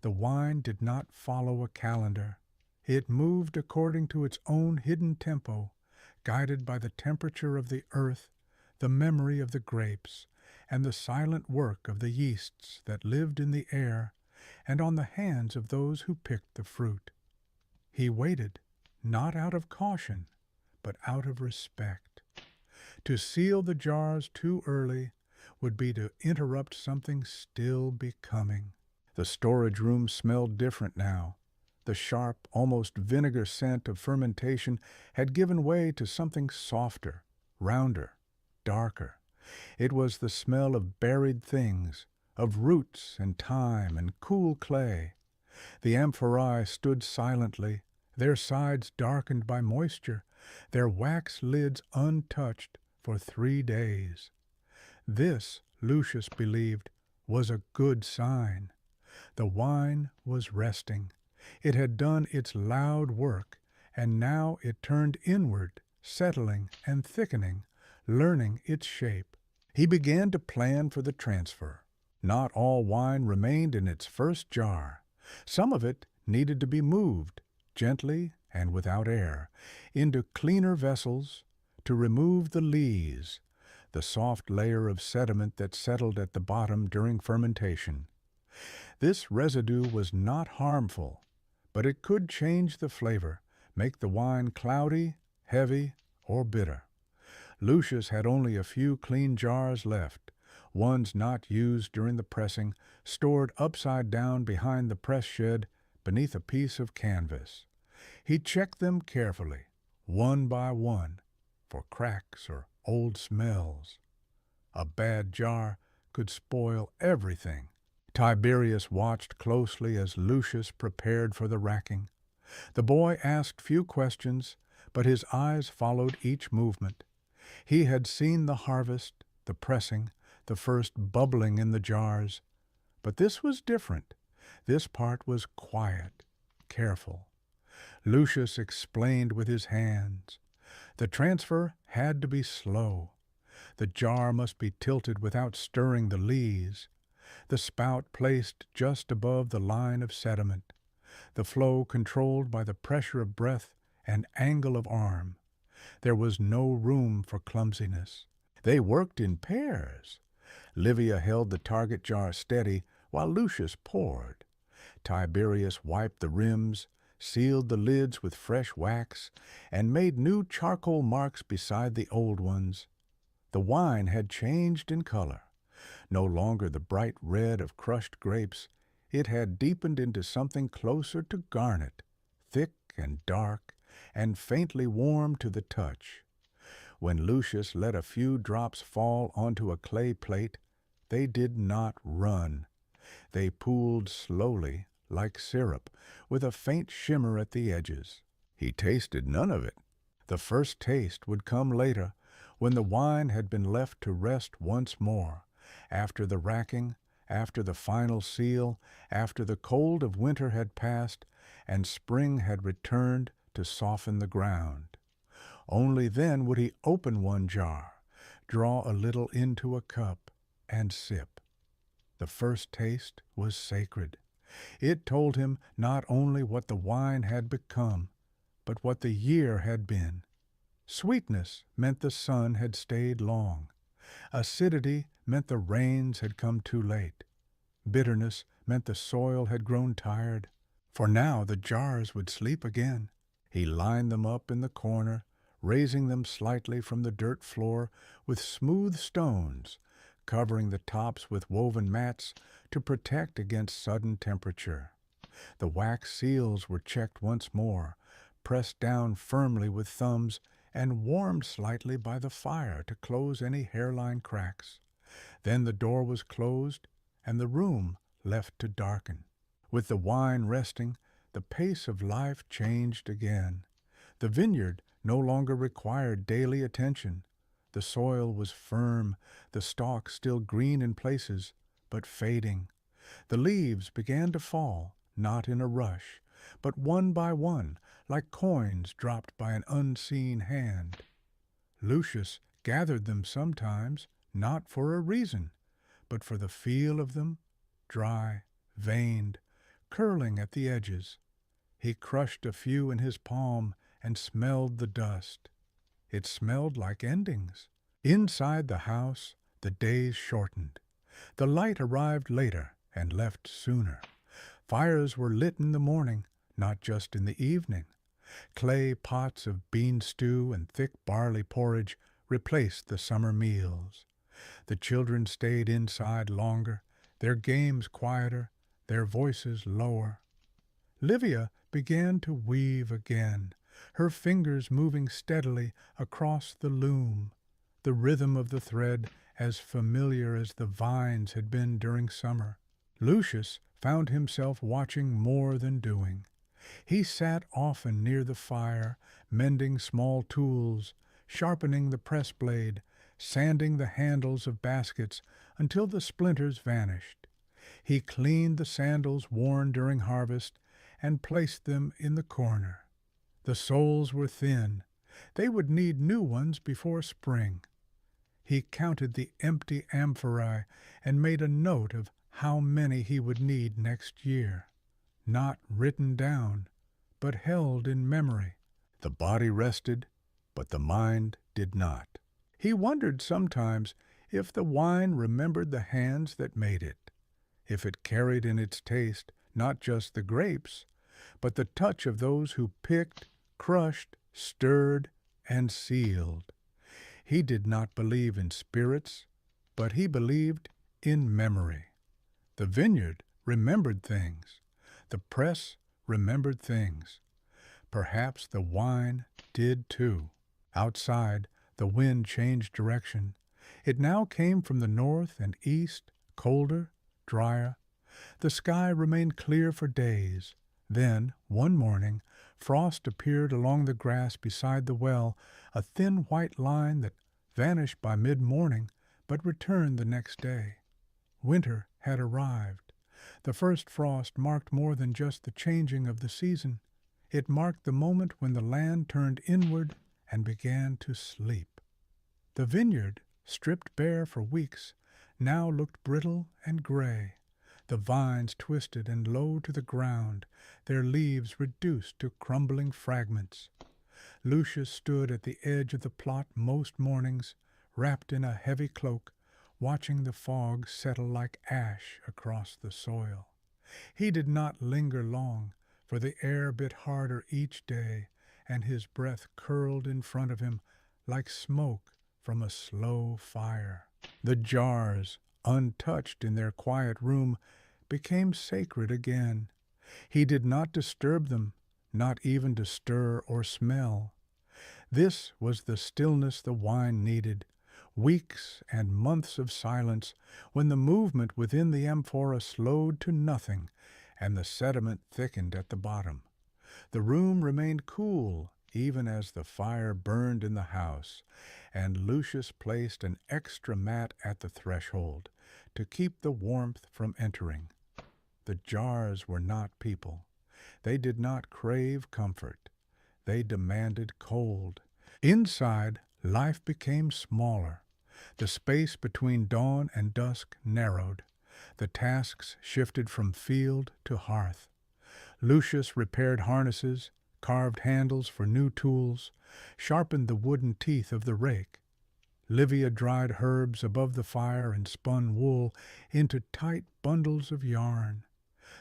The wine did not follow a calendar. It moved according to its own hidden tempo, guided by the temperature of the earth, the memory of the grapes, and the silent work of the yeasts that lived in the air and on the hands of those who picked the fruit. He waited, not out of caution, but out of respect. To seal the jars too early would be to interrupt something still becoming. The storage room smelled different now. The sharp, almost vinegar scent of fermentation had given way to something softer, rounder, darker. It was the smell of buried things, of roots and thyme and cool clay. The amphorae stood silently, their sides darkened by moisture, their wax lids untouched for 3 days. This, Lucius believed, was a good sign. The wine was resting. It had done its loud work, and now it turned inward, settling and thickening, learning its shape. He began to plan for the transfer. Not all wine remained in its first jar. Some of it needed to be moved, gently and without air, into cleaner vessels to remove the lees, the soft layer of sediment that settled at the bottom during fermentation. This residue was not harmful, but it could change the flavor, make the wine cloudy, heavy, or bitter. Lucius had only a few clean jars left, ones not used during the pressing, stored upside down behind the press shed beneath a piece of canvas. He checked them carefully, one by one, for cracks or old smells. A bad jar could spoil everything. Tiberius watched closely as Lucius prepared for the racking. The boy asked few questions, but his eyes followed each movement. He had seen the harvest, the pressing, the first bubbling in the jars. But this was different. This part was quiet, careful. Lucius explained with his hands. The transfer had to be slow. The jar must be tilted without stirring the lees. The spout placed just above the line of sediment. The flow controlled by the pressure of breath and angle of arm. There was no room for clumsiness. They worked in pairs. Livia held the target jar steady while Lucius poured. Tiberius wiped the rims, sealed the lids with fresh wax, and made new charcoal marks beside the old ones. The wine had changed in color. No longer the bright red of crushed grapes, it had deepened into something closer to garnet, thick and dark, and faintly warm to the touch. When Lucius let a few drops fall onto a clay plate, they did not run. They pooled slowly, like syrup, with a faint shimmer at the edges. He tasted none of it. The first taste would come later, when the wine had been left to rest once more, after the racking, after the final seal, after the cold of winter had passed, and spring had returned to soften the ground. Only then would he open one jar, draw a little into a cup, and sip. The first taste was sacred. It told him not only what the wine had become, but what the year had been. Sweetness meant the sun had stayed long. Acidity meant the rains had come too late. Bitterness meant the soil had grown tired. For now the jars would sleep again. He lined them up in the corner, raising them slightly from the dirt floor with smooth stones, covering the tops with woven mats to protect against sudden temperature. The wax seals were checked once more, pressed down firmly with thumbs, and warmed slightly by the fire to close any hairline cracks. Then the door was closed, and the room left to darken. With the wine resting, the pace of life changed again. The vineyard no longer required daily attention. The soil was firm, the stalks still green in places, but fading. The leaves began to fall, not in a rush, but one by one, like coins dropped by an unseen hand. Lucius gathered them sometimes, not for a reason, but for the feel of them, dry, veined, curling at the edges. He crushed a few in his palm and smelled the dust. It smelled like endings. Inside the house, the days shortened. The light arrived later and left sooner. Fires were lit in the morning, not just in the evening. Clay pots of bean stew and thick barley porridge replaced the summer meals. The children stayed inside longer, their games quieter, their voices lower. Livia began to weave again, her fingers moving steadily across the loom, the rhythm of the thread as familiar as the vines had been during summer. Lucius found himself watching more than doing. He sat often near the fire, mending small tools, sharpening the press blade, sanding the handles of baskets until the splinters vanished. He cleaned the sandals worn during harvest and placed them in the corner. The soles were thin. They would need new ones before spring. He counted the empty amphorae and made a note of how many he would need next year. Not written down, but held in memory. The body rested, but the mind did not. He wondered sometimes if the wine remembered the hands that made it, if it carried in its taste not just the grapes, but the touch of those who picked, crushed, stirred, and sealed. He did not believe in spirits, but he believed in memory. The vineyard remembered things. The press remembered things. Perhaps the wine did too. Outside, the wind changed direction. It now came from the north and east, colder, drier. The sky remained clear for days. Then, one morning, frost appeared along the grass beside the well, a thin white line that vanished by mid-morning, but returned the next day. Winter had arrived. The first frost marked more than just the changing of the season. It marked the moment when the land turned inward and began to sleep. The vineyard, stripped bare for weeks, now looked brittle and gray. The vines twisted and low to the ground, their leaves reduced to crumbling fragments. Lucius stood at the edge of the plot most mornings, wrapped in a heavy cloak, watching the fog settle like ash across the soil. He did not linger long, for the air bit harder each day, and his breath curled in front of him like smoke from a slow fire. The jars, untouched in their quiet room, became sacred again. He did not disturb them, not even to stir or smell. This was the stillness the wine needed, weeks and months of silence when the movement within the amphora slowed to nothing and the sediment thickened at the bottom. The room remained cool even as the fire burned in the house, and Lucius placed an extra mat at the threshold to keep the warmth from entering. The jars were not people. They did not crave comfort. They demanded cold. Inside, life became smaller. The space between dawn and dusk narrowed. The tasks shifted from field to hearth. Lucius repaired harnesses, carved handles for new tools, sharpened the wooden teeth of the rake. Livia dried herbs above the fire and spun wool into tight bundles of yarn.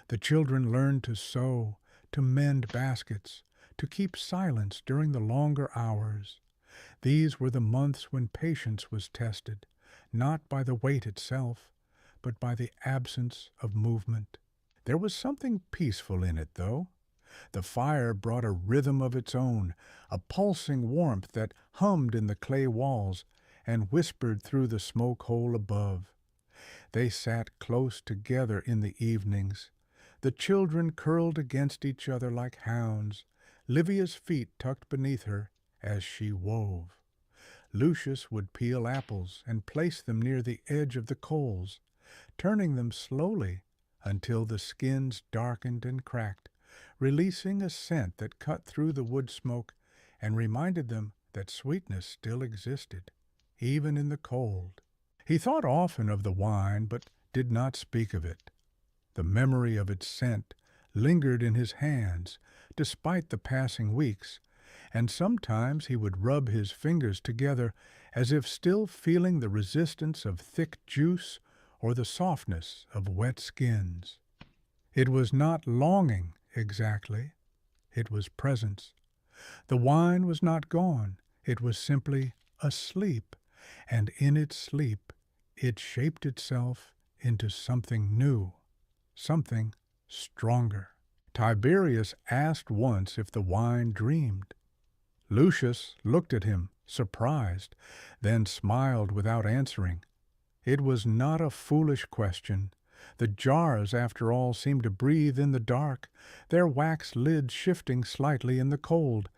The children learned to sew, to mend baskets, to keep silence during the longer hours. These were the months when patience was tested, not by the weight itself, but by the absence of movement. There was something peaceful in it, though. The fire brought a rhythm of its own, a pulsing warmth that hummed in the clay walls and whispered through the smoke hole above. They sat close together in the evenings. The children curled against each other like hounds, Livia's feet tucked beneath her as she wove. Lucius would peel apples and place them near the edge of the coals, turning them slowly until the skins darkened and cracked, releasing a scent that cut through the wood smoke and reminded them that sweetness still existed, even in the cold. He thought often of the wine, but did not speak of it. The memory of its scent lingered in his hands despite the passing weeks, and sometimes he would rub his fingers together as if still feeling the resistance of thick juice or the softness of wet skins. It was not longing exactly, it was presence. The wine was not gone, it was simply asleep, and in its sleep it shaped itself into something new, something stronger. Tiberius asked once if the wine dreamed. Lucius looked at him, surprised, then smiled without answering. It was not a foolish question. The jars, after all, seemed to breathe in the dark, their wax lids shifting slightly in the cold,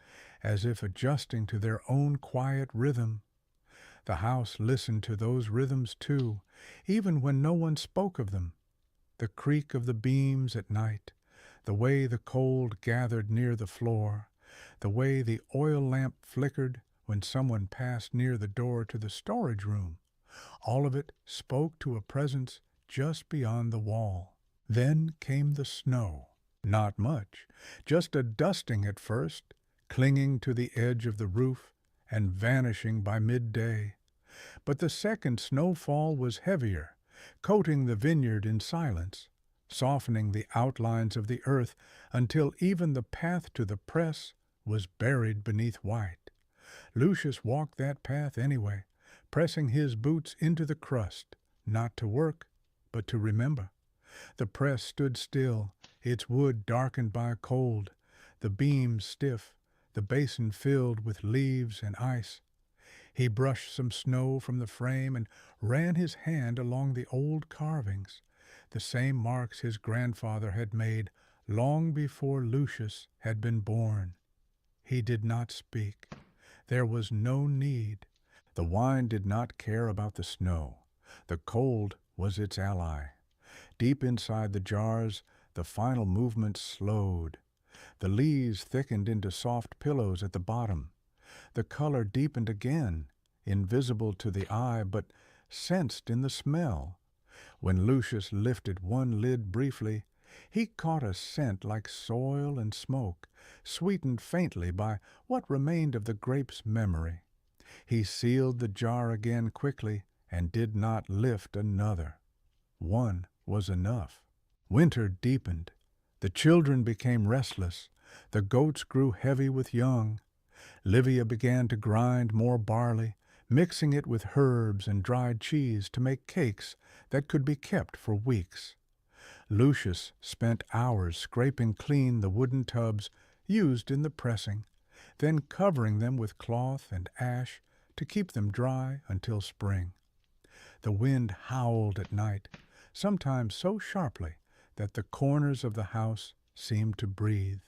as if adjusting to their own quiet rhythm. The house listened to those rhythms too, even when no one spoke of them. The creak of the beams at night, the way the cold gathered near the floor, the way the oil lamp flickered when someone passed near the door to the storage room, all of it spoke to a presence just beyond the wall. Then came the snow. Not much, just a dusting at first, clinging to the edge of the roof and vanishing by midday. But the second snowfall was heavier, coating the vineyard in silence, softening the outlines of the earth until even the path to the press was buried beneath white. Lucius walked that path anyway, pressing his boots into the crust, not to work, but to remember. The press stood still, its wood darkened by cold, the beams stiff, the basin filled with leaves and ice. He brushed some snow from the frame and ran his hand along the old carvings, the same marks his grandfather had made long before Lucius had been born. He did not speak. There was no need. The wine did not care about the snow. The cold was its ally. Deep inside the jars, the final movement slowed. The leaves thickened into soft pillows at the bottom. The color deepened again, invisible to the eye, but sensed in the smell. When Lucius lifted one lid briefly, he caught a scent like soil and smoke, sweetened faintly by what remained of the grape's memory. He sealed the jar again quickly and did not lift another. One was enough. Winter deepened. The children became restless. The goats grew heavy with young. Livia began to grind more barley, mixing it with herbs and dried cheese to make cakes that could be kept for weeks. Lucius spent hours scraping clean the wooden tubs used in the pressing, then covering them with cloth and ash to keep them dry until spring. The wind howled at night, sometimes so sharply that the corners of the house seemed to breathe.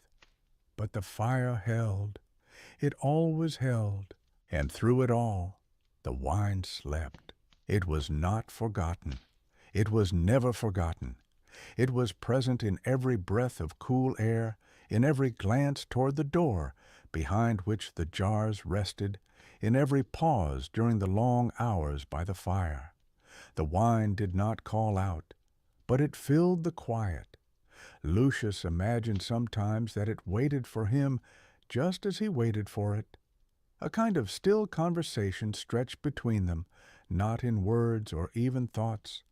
But the fire held. It always held, and through it all, the wine slept. It was not forgotten. It was never forgotten. It was present in every breath of cool air, in every glance toward the door behind which the jars rested, in every pause during the long hours by the fire. The wine did not call out, but it filled the quiet. Lucius imagined sometimes that it waited for him just as he waited for it. A kind of still conversation stretched between them, not in words or even thoughts,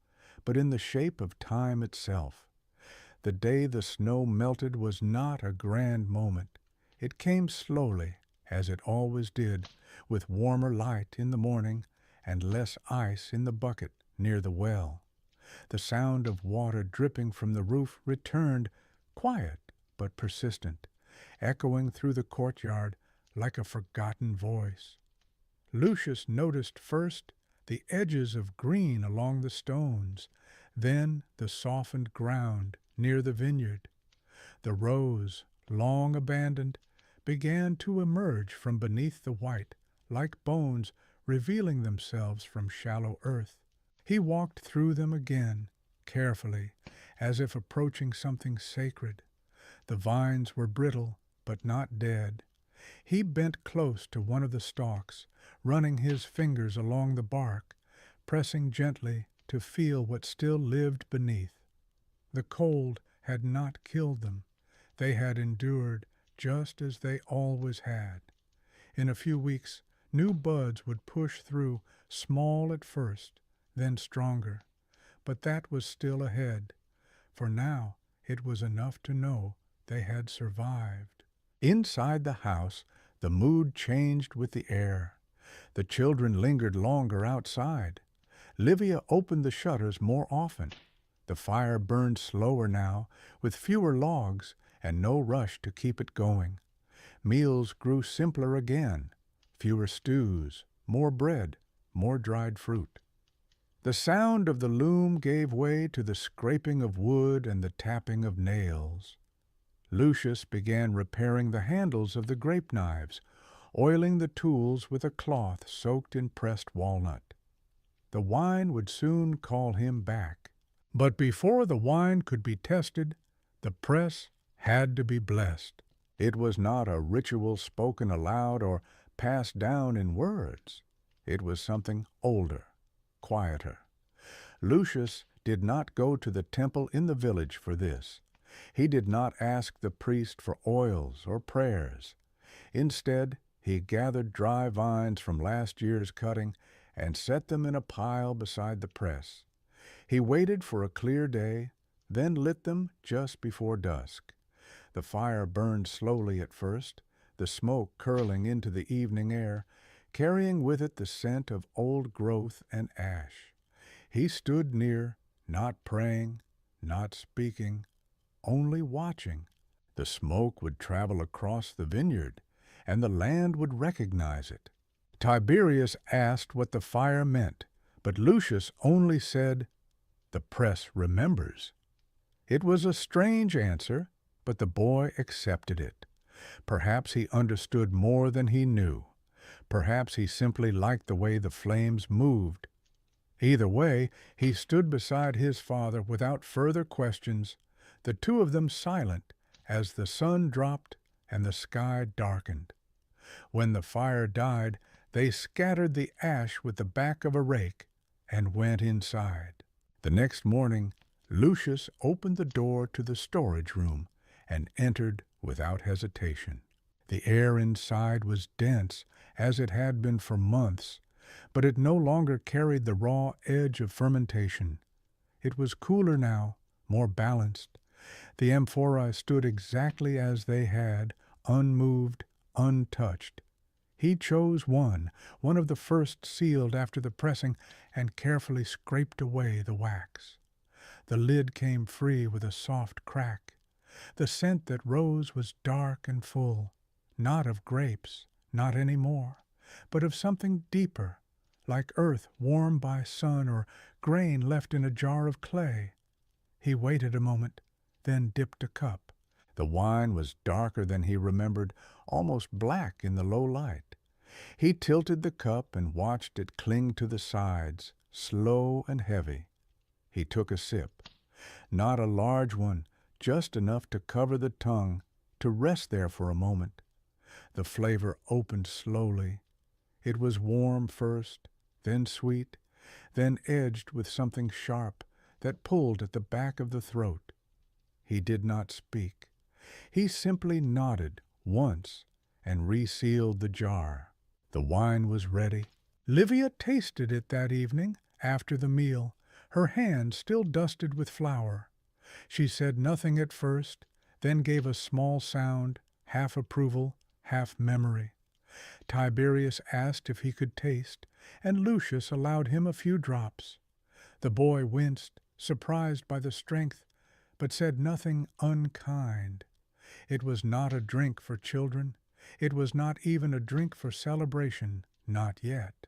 but in the shape of time itself. The day the snow melted was not a grand moment. It came slowly, as it always did, with warmer light in the morning and less ice in the bucket near the well. The sound of water dripping from the roof returned, quiet but persistent, echoing through the courtyard like a forgotten voice. Lucius noticed first the edges of green along the stones, then the softened ground near the vineyard. The rows, long abandoned, began to emerge from beneath the white, like bones revealing themselves from shallow earth. He walked through them again, carefully, as if approaching something sacred. The vines were brittle, but not dead. He bent close to one of the stalks, running his fingers along the bark, pressing gently to feel what still lived beneath. The cold had not killed them. They had endured just as they always had. In a few weeks, new buds would push through, small at first, then stronger. But that was still ahead. For now it was enough to know they had survived. Inside the house, the mood changed with the air. The children lingered longer outside. Livia opened the shutters more often. The fire burned slower now, with fewer logs and no rush to keep it going. Meals grew simpler again. Fewer stews, more bread, more dried fruit. The sound of the loom gave way to the scraping of wood and the tapping of nails. Lucius began repairing the handles of the grape knives, oiling the tools with a cloth soaked in pressed walnut. The wine would soon call him back. But before the wine could be tested, the press had to be blessed. It was not a ritual spoken aloud or passed down in words. It was something older, quieter. Lucius did not go to the temple in the village for this. He did not ask the priest for oils or prayers. Instead, he gathered dry vines from last year's cutting and set them in a pile beside the press. He waited for a clear day, then lit them just before dusk. The fire burned slowly at first, the smoke curling into the evening air, carrying with it the scent of old growth and ash. He stood near, not praying, not speaking, only watching. The smoke would travel across the vineyard, and the land would recognize it. Tiberius asked what the fire meant, but Lucius only said, "The press remembers." It was a strange answer, but the boy accepted it. Perhaps he understood more than he knew. Perhaps he simply liked the way the flames moved. Either way, he stood beside his father without further questions, the two of them silent as the sun dropped and the sky darkened. When the fire died, they scattered the ash with the back of a rake and went inside. The next morning, Lucius opened the door to the storage room and entered without hesitation. The air inside was dense, as it had been for months, but it no longer carried the raw edge of fermentation. It was cooler now, more balanced. The amphorae stood exactly as they had, unmoved, untouched. He chose one of the first sealed after the pressing, and carefully scraped away the wax. The lid came free with a soft crack. The scent that rose was dark and full, not of grapes, not any more, but of something deeper, like earth warmed by sun or grain left in a jar of clay. He waited a moment, then dipped a cup. The wine was darker than he remembered, almost black in the low light. He tilted the cup and watched it cling to the sides, slow and heavy. He took a sip. Not a large one, just enough to cover the tongue, to rest there for a moment. The flavor opened slowly. It was warm first, then sweet, then edged with something sharp that pulled at the back of the throat. He did not speak. He simply nodded once and resealed the jar. The wine was ready. Livia tasted it that evening after the meal, her hands still dusted with flour. She said nothing at first, then gave a small sound, half approval, half memory. Tiberius asked if he could taste, and Lucius allowed him a few drops. The boy winced, surprised by the strength, but said nothing unkind. It was not a drink for children. It was not even a drink for celebration, not yet.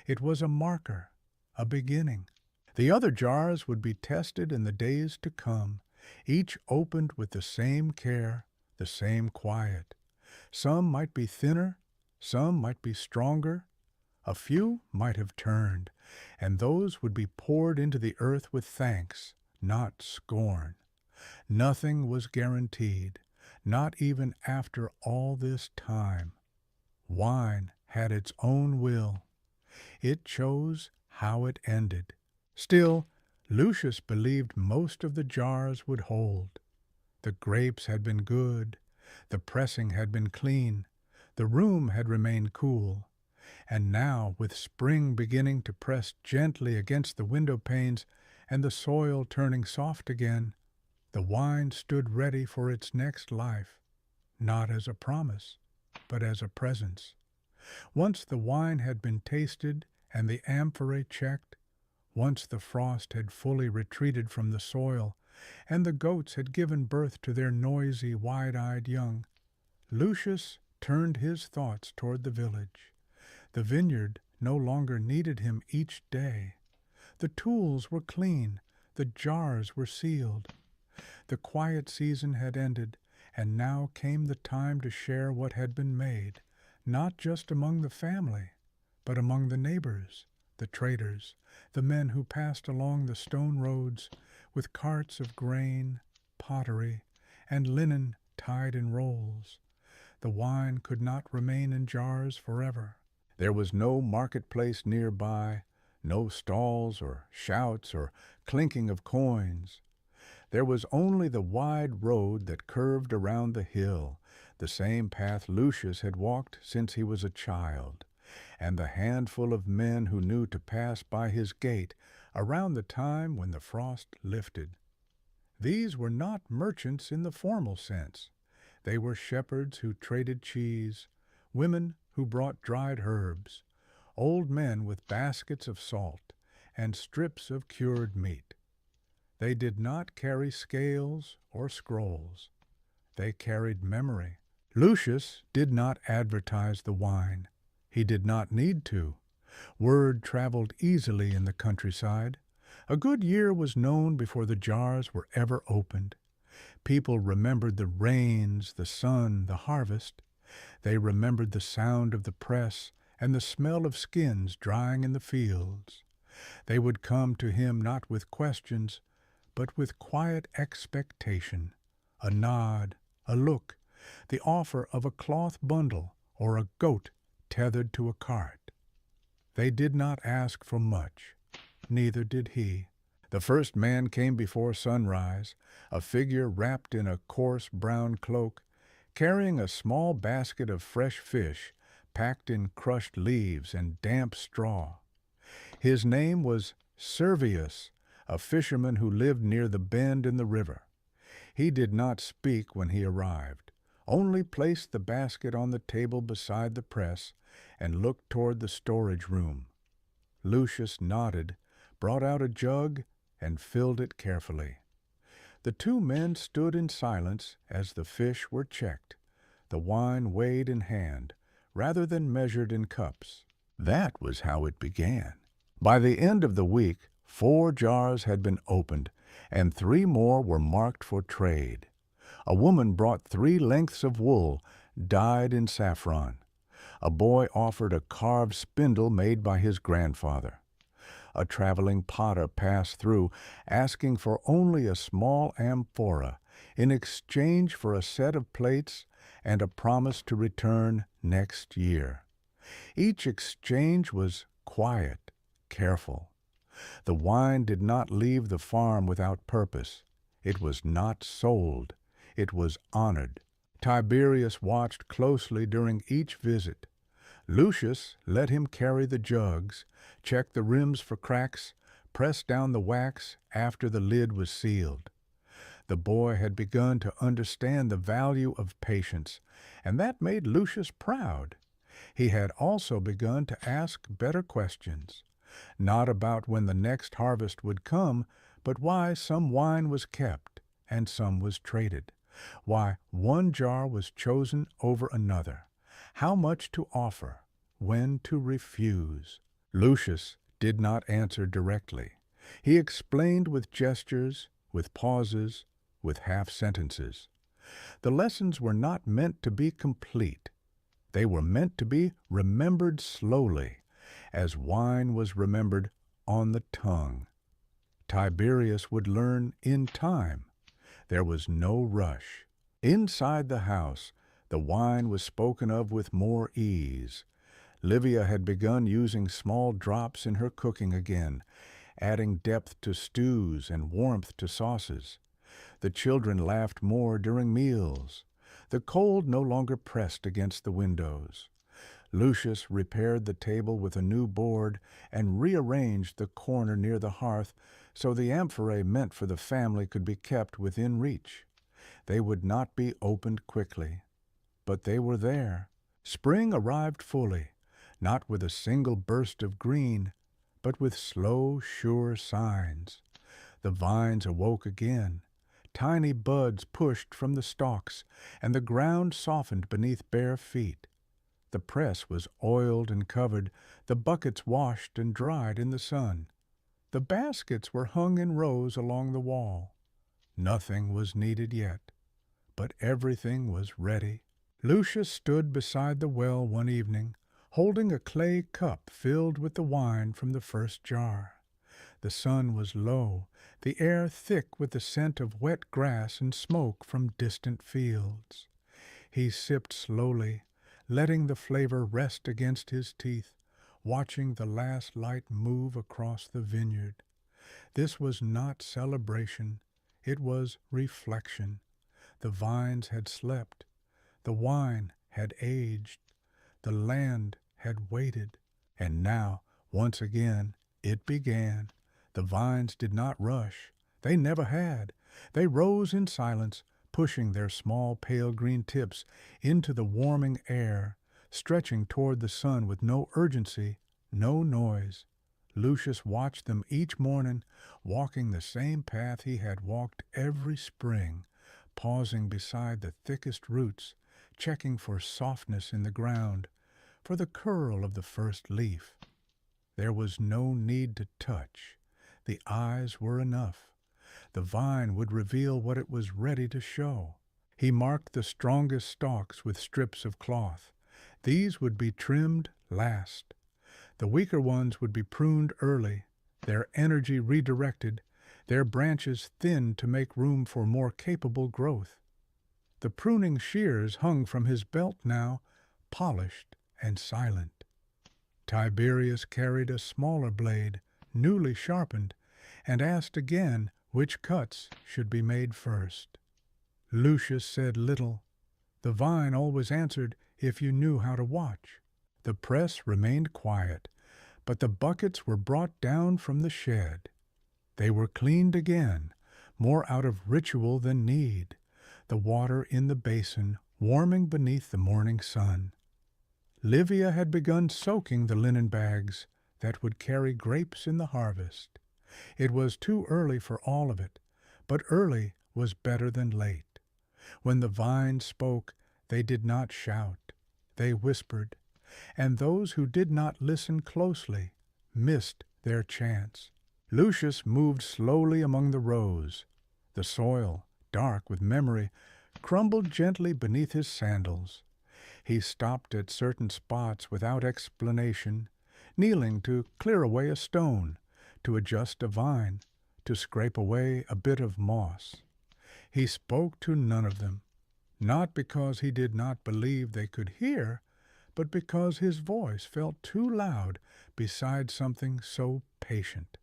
It was a marker, a beginning. The other jars would be tested in the days to come, each opened with the same care, the same quiet. Some might be thinner, some might be stronger. A few might have turned, and those would be poured into the earth with thanks, not scorn. Nothing was guaranteed, not even after all this time. Wine had its own will. It chose how it ended. Still, Lucius believed most of the jars would hold. The grapes had been good, the pressing had been clean, the room had remained cool, and now, with spring beginning to press gently against the window panes and the soil turning soft again, the wine stood ready for its next life, not as a promise, but as a presence. Once the wine had been tasted and the amphorae checked, once the frost had fully retreated from the soil, and the goats had given birth to their noisy, wide-eyed young, Lucius turned his thoughts toward the village. The vineyard no longer needed him each day. The tools were clean, the jars were sealed. The quiet season had ended, and now came the time to share what had been made, not just among the family, but among the neighbors, the traders, the men who passed along the stone roads with carts of grain, pottery, and linen tied in rolls. The wine could not remain in jars forever. There was no marketplace nearby, no stalls or shouts or clinking of coins. There was only the wide road that curved around the hill, the same path Lucius had walked since he was a child, and the handful of men who knew to pass by his gate around the time when the frost lifted. These were not merchants in the formal sense. They were shepherds who traded cheese, women who brought dried herbs, old men with baskets of salt and strips of cured meat. They did not carry scales or scrolls. They carried memory. Lucius did not advertise the wine. He did not need to. Word traveled easily in the countryside. A good year was known before the jars were ever opened. People remembered the rains, the sun, the harvest. They remembered the sound of the press and the smell of skins drying in the fields. They would come to him not with questions, but with quiet expectation, a nod, a look, the offer of a cloth bundle or a goat tethered to a cart. They did not ask for much, neither did he. The first man came before sunrise, a figure wrapped in a coarse brown cloak, carrying a small basket of fresh fish packed in crushed leaves and damp straw. His name was Servius, a fisherman who lived near the bend in the river. He did not speak when he arrived, only placed the basket on the table beside the press and looked toward the storage room. Lucius nodded, brought out a jug, and filled it carefully. The two men stood in silence as the fish were checked, the wine weighed in hand, rather than measured in cups. That was how it began. By the end of the week, 4 jars had been opened, and 3 more were marked for trade. A woman brought 3 lengths of wool, dyed in saffron. A boy offered a carved spindle made by his grandfather. A traveling potter passed through, asking for only a small amphora in exchange for a set of plates and a promise to return next year. Each exchange was quiet, careful. The wine did not leave the farm without purpose. It was not sold. It was honored. Tiberius watched closely during each visit. Lucius let him carry the jugs, check the rims for cracks, press down the wax after the lid was sealed. The boy had begun to understand the value of patience, and that made Lucius proud. He had also begun to ask better questions, not about when the next harvest would come, but why some wine was kept and some was traded, why one jar was chosen over another, how much to offer, when to refuse. Lucius did not answer directly. He explained with gestures, with pauses, with half-sentences. The lessons were not meant to be complete. They were meant to be remembered slowly, as wine was remembered on the tongue. Tiberius would learn in time. There was no rush. Inside the house, the wine was spoken of with more ease. Livia had begun using small drops in her cooking again, adding depth to stews and warmth to sauces. The children laughed more during meals. The cold no longer pressed against the windows. Lucius repaired the table with a new board and rearranged the corner near the hearth so the amphorae meant for the family could be kept within reach. They would not be opened quickly, but they were there. Spring arrived fully, not with a single burst of green, but with slow, sure signs. The vines awoke again. Tiny buds pushed from the stalks, and the ground softened beneath bare feet. The press was oiled and covered, the buckets washed and dried in the sun. The baskets were hung in rows along the wall. Nothing was needed yet, but everything was ready. Lucius stood beside the well one evening, holding a clay cup filled with the wine from the first jar. The sun was low, the air thick with the scent of wet grass and smoke from distant fields. He sipped slowly, letting the flavor rest against his teeth, watching the last light move across the vineyard. This was not celebration, it was reflection. The vines had slept, the wine had aged, the land had waited, and now, once again, it began. The vines did not rush. They never had. They rose in silence, pushing their small pale green tips into the warming air, stretching toward the sun with no urgency, no noise. Lucius watched them each morning, walking the same path he had walked every spring, pausing beside the thickest roots, checking for softness in the ground, for the curl of the first leaf. There was no need to touch. The eyes were enough. The vine would reveal what it was ready to show. He marked the strongest stalks with strips of cloth. These would be trimmed last. The weaker ones would be pruned early, their energy redirected, their branches thinned to make room for more capable growth. The pruning shears hung from his belt now, polished and silent. Tiberius carried a smaller blade, newly sharpened, and asked again which cuts should be made first. Lucius said little. The vine always answered if you knew how to watch. The press remained quiet, but the buckets were brought down from the shed. They were cleaned again, more out of ritual than need, the water in the basin warming beneath the morning sun. Livia had begun soaking the linen bags that would carry grapes in the harvest. It was too early for all of it, but early was better than late. When the vines spoke, they did not shout, they whispered, and those who did not listen closely missed their chance. Lucius moved slowly among the rows. The soil, dark with memory, crumbled gently beneath his sandals. He stopped at certain spots without explanation, kneeling to clear away a stone, to adjust a vine, to scrape away a bit of moss. He spoke to none of them, not because he did not believe they could hear, but because his voice felt too loud beside something so patient.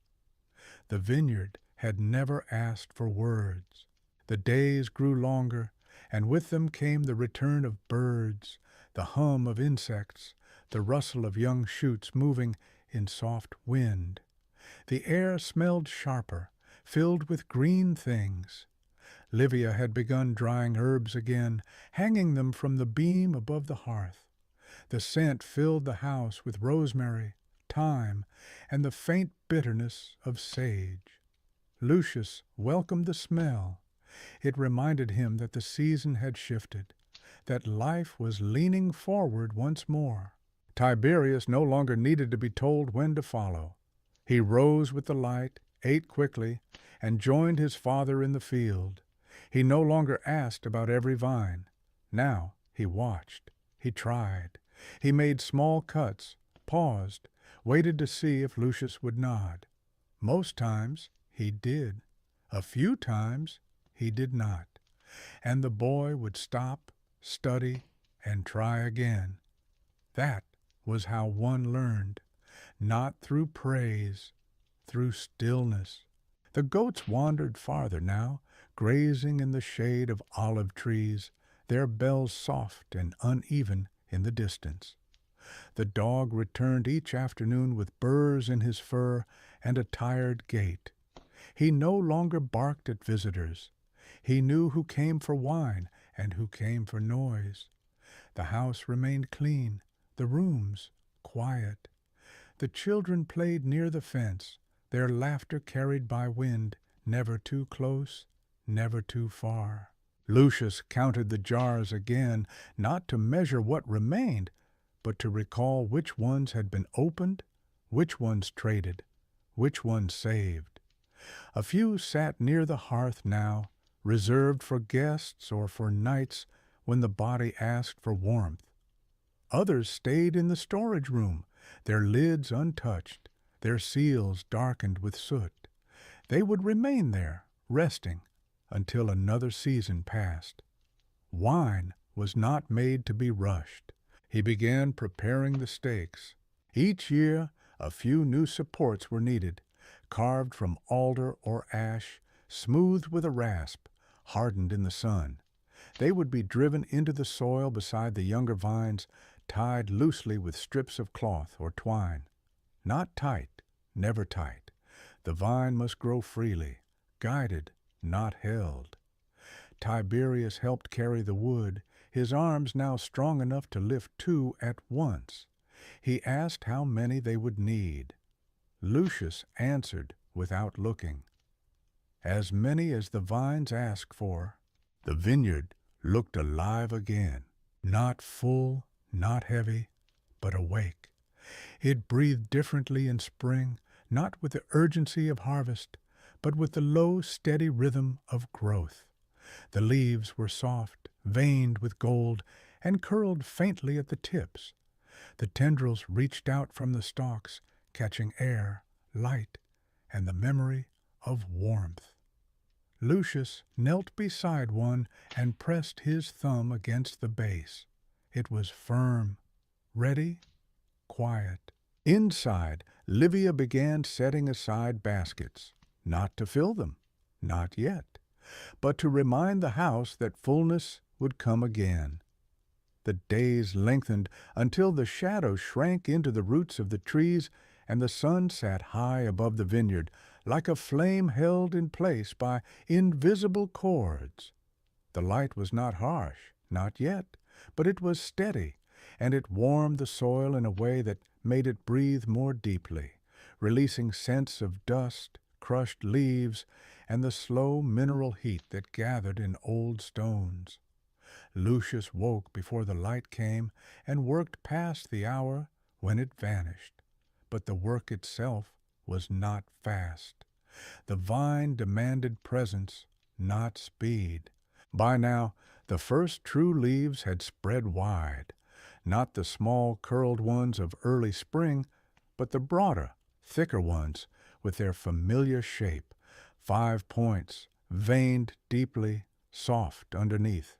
The vineyard had never asked for words. The days grew longer, and with them came the return of birds, the hum of insects, the rustle of young shoots moving in soft wind. The air smelled sharper, filled with green things. Livia had begun drying herbs again, hanging them from the beam above the hearth. The scent filled the house with rosemary, thyme, and the faint bitterness of sage. Lucius welcomed the smell. It reminded him that the season had shifted, that life was leaning forward once more. Tiberius no longer needed to be told when to follow. He rose with the light, ate quickly, and joined his father in the field. He no longer asked about every vine. Now he watched, he tried. He made small cuts, paused, waited to see if Lucius would nod. Most times he did. A few times he did not. And the boy would stop, study, and try again. That was how one learned, not through praise, through stillness. The goats wandered farther now, grazing in the shade of olive trees, their bells soft and uneven in the distance. The dog returned each afternoon with burrs in his fur and a tired gait. He no longer barked at visitors. He knew who came for wine and who came for noise. The house remained clean, the rooms quiet. The children played near the fence, their laughter carried by wind, never too close, never too far. Lucius counted the jars again, not to measure what remained, but to recall which ones had been opened, which ones traded, which ones saved. A few sat near the hearth now, reserved for guests or for nights when the body asked for warmth. Others stayed in the storage room, their lids untouched, their seals darkened with soot. They would remain there, resting, until another season passed. Wine was not made to be rushed. He began preparing the stakes. Each year a few new supports were needed, carved from alder or ash, smoothed with a rasp, hardened in the sun. They would be driven into the soil beside the younger vines, tied loosely with strips of cloth or twine. Not tight, never tight. The vine must grow freely, guided, not held. Tiberius helped carry the wood, his arms now strong enough to lift two at once. He asked how many they would need. Lucius answered without looking, "As many as the vines ask for." The vineyard looked alive again, not full, not heavy, but awake. It breathed differently in spring, not with the urgency of harvest, but with the low, steady rhythm of growth. The leaves were soft, veined with gold, and curled faintly at the tips. The tendrils reached out from the stalks, catching air, light, and the memory of warmth. Lucius knelt beside one and pressed his thumb against the base. It was firm, ready, quiet. Inside, Livia began setting aside baskets, not to fill them, not yet, but to remind the house that fullness would come again. The days lengthened until the shadow shrank into the roots of the trees and the sun sat high above the vineyard, like a flame held in place by invisible cords. The light was not harsh, not yet, but it was steady, and it warmed the soil in a way that made it breathe more deeply, releasing scents of dust, crushed leaves, and the slow mineral heat that gathered in old stones. Lucius woke before the light came and worked past the hour when it vanished. But the work itself was not fast. The vine demanded presence, not speed. By now, the first true leaves had spread wide, not the small curled ones of early spring, but the broader, thicker ones with their familiar shape, 5 points, veined deeply, soft underneath.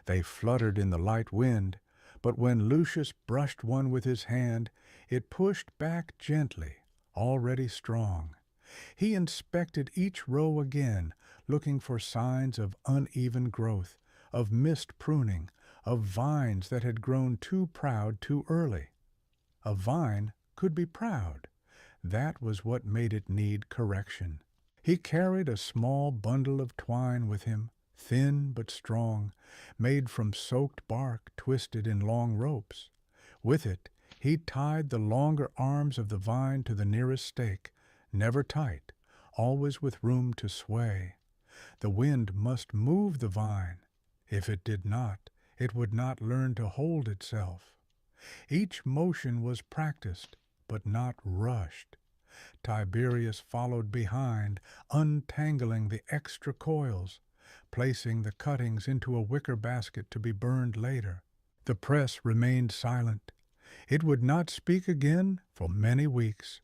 They fluttered in the light wind, but when Lucius brushed one with his hand, it pushed back gently, already strong. He inspected each row again, looking for signs of uneven growth, of missed pruning, of vines that had grown too proud too early. A vine could be proud. That was what made it need correction. He carried a small bundle of twine with him, thin but strong, made from soaked bark twisted in long ropes. With it, he tied the longer arms of the vine to the nearest stake, never tight, always with room to sway. The wind must move the vine. If it did not, it would not learn to hold itself. Each motion was practiced, but not rushed. Tiberius followed behind, untangling the extra coils, placing the cuttings into a wicker basket to be burned later. The press remained silent. It would not speak again for many weeks.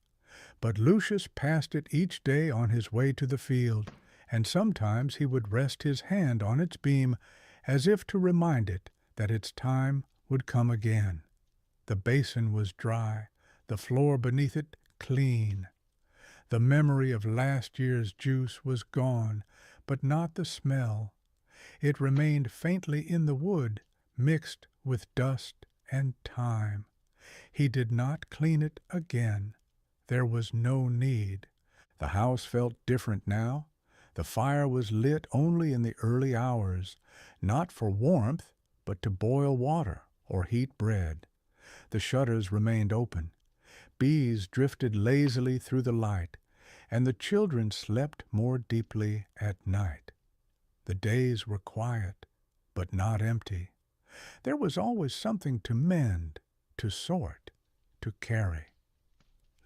But Lucius passed it each day on his way to the field, and sometimes he would rest his hand on its beam as if to remind it that its time would come again. The basin was dry, the floor beneath it clean. The memory of last year's juice was gone, but not the smell. It remained faintly in the wood, mixed with dust and time. He did not clean it again. There was no need. The house felt different now. The fire was lit only in the early hours, not for warmth, but to boil water or heat bread. The shutters remained open. Bees drifted lazily through the light, and the children slept more deeply at night. The days were quiet, but not empty. There was always something to mend, to sort, to carry.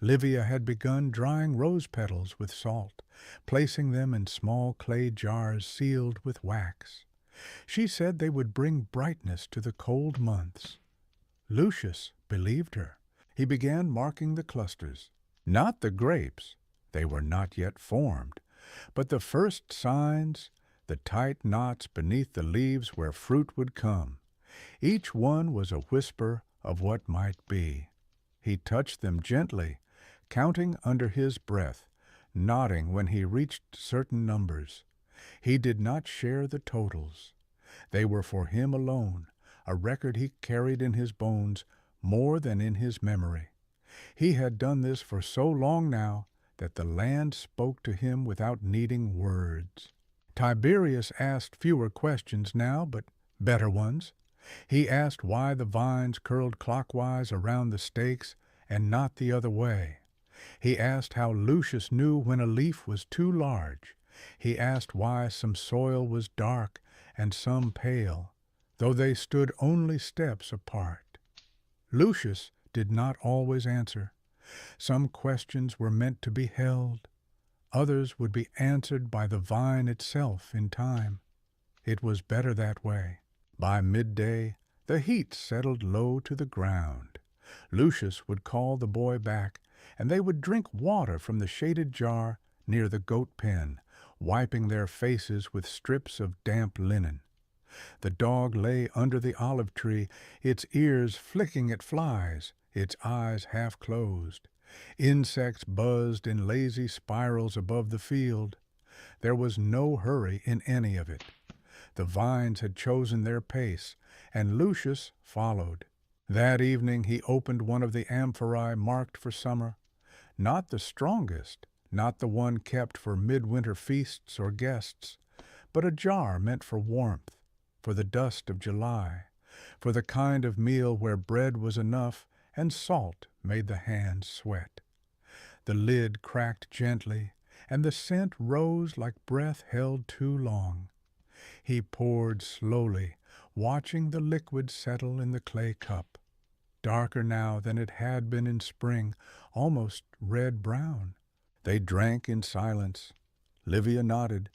Livia had begun drying rose petals with salt, placing them in small clay jars sealed with wax. She said they would bring brightness to the cold months. Lucius believed her. He began marking the clusters. Not the grapes, they were not yet formed, but the first signs, the tight knots beneath the leaves where fruit would come. Each one was a whisper of what might be. He touched them gently, counting under his breath, nodding when he reached certain numbers. He did not share the totals. They were for him alone, a record he carried in his bones more than in his memory. He had done this for so long now that the land spoke to him without needing words. Tiberius asked fewer questions now, but better ones. He asked why the vines curled clockwise around the stakes and not the other way. He asked how Lucius knew when a leaf was too large. He asked why some soil was dark and some pale, though they stood only steps apart. Lucius did not always answer. Some questions were meant to be held. Others would be answered by the vine itself in time. It was better that way. By midday, the heat settled low to the ground. Lucius would call the boy back, and they would drink water from the shaded jar near the goat pen, wiping their faces with strips of damp linen. The dog lay under the olive tree, its ears flicking at flies, its eyes half closed. Insects buzzed in lazy spirals above the field. There was no hurry in any of it. The vines had chosen their pace, and Lucius followed. That evening he opened one of the amphorae marked for summer. Not the strongest, not the one kept for midwinter feasts or guests, but a jar meant for warmth, for the dust of July, for the kind of meal where bread was enough and salt made the hands sweat. The lid cracked gently, and the scent rose like breath held too long. He poured slowly, watching the liquid settle in the clay cup. Darker now than it had been in spring, almost red-brown. They drank in silence. Livia nodded.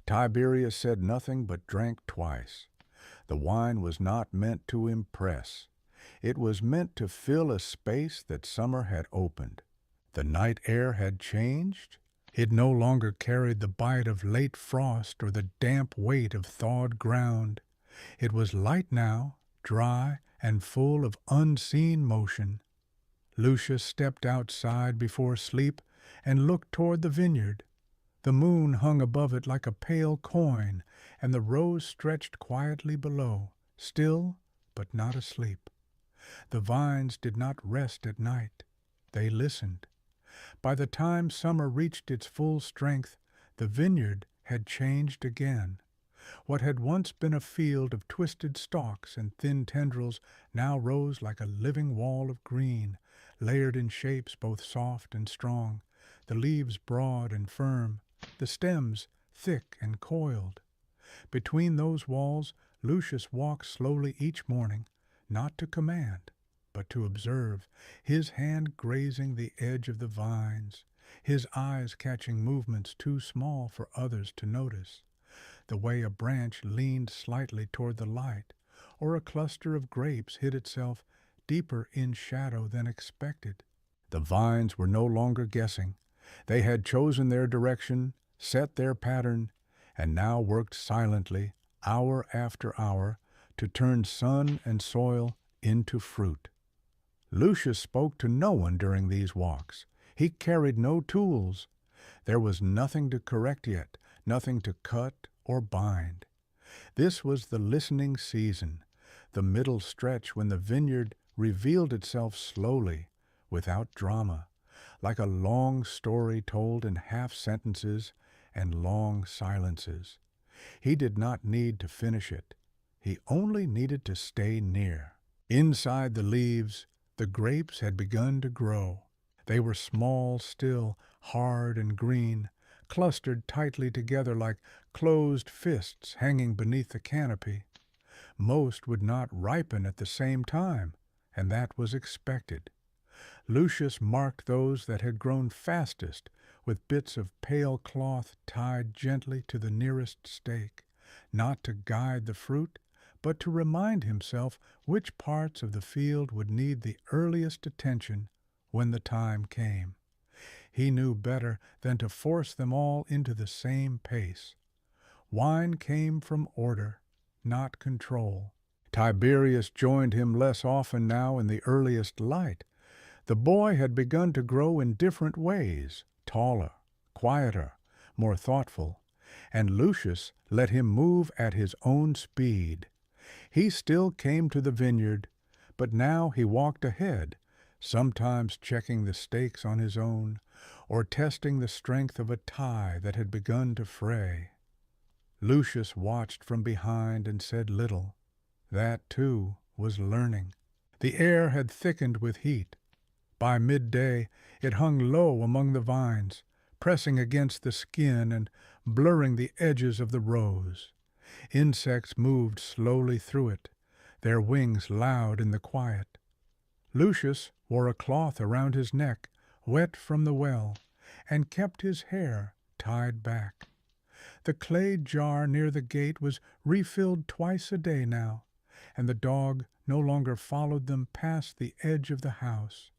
Tiberius said nothing but drank twice. The wine was not meant to impress. It was meant to fill a space that summer had opened. The night air had changed. It no longer carried the bite of late frost or the damp weight of thawed ground. It was light now, dry and full of unseen motion. Lucius stepped outside before sleep and looked toward the vineyard. The moon hung above it like a pale coin, and the rose stretched quietly below, still but not asleep. The vines did not rest at night. They listened. By the time summer reached its full strength, the vineyard had changed again. What had once been a field of twisted stalks and thin tendrils now rose like a living wall of green, layered in shapes both soft and strong, the leaves broad and firm, the stems thick and coiled. Between those walls Lucius walked slowly each morning, not to command, but to observe, his hand grazing the edge of the vines, his eyes catching movements too small for others to notice, the way a branch leaned slightly toward the light, or a cluster of grapes hid itself deeper in shadow than expected. The vines were no longer guessing. They had chosen their direction, set their pattern, and now worked silently, hour after hour, to turn sun and soil into fruit. Lucius spoke to no one during these walks. He carried no tools. There was nothing to correct yet, nothing to cut or bind. This was the listening season, the middle stretch when the vineyard revealed itself slowly, without drama, like a long story told in half sentences and long silences. He did not need to finish it. He only needed to stay near. Inside the leaves, the grapes had begun to grow. They were small still, hard and green, clustered tightly together like closed fists hanging beneath the canopy. Most would not ripen at the same time, and that was expected. Lucius marked those that had grown fastest with bits of pale cloth tied gently to the nearest stake, not to guide the fruit, but to remind himself which parts of the field would need the earliest attention when the time came. He knew better than to force them all into the same pace. Wine came from order, not control. Tiberius joined him less often now in the earliest light. The boy had begun to grow in different ways, taller, quieter, more thoughtful, and Lucius let him move at his own speed. He still came to the vineyard, but now he walked ahead, sometimes checking the stakes on his own, or testing the strength of a tie that had begun to fray. Lucius watched from behind and said little. That, too, was learning. The air had thickened with heat. By midday it hung low among the vines, pressing against the skin and blurring the edges of the rows. Insects moved slowly through it, their wings loud in the quiet. Lucius wore a cloth around his neck, wet from the well, and kept his hair tied back. The clay jar near the gate was refilled twice a day now, and the dog no longer followed them past the edge of the house.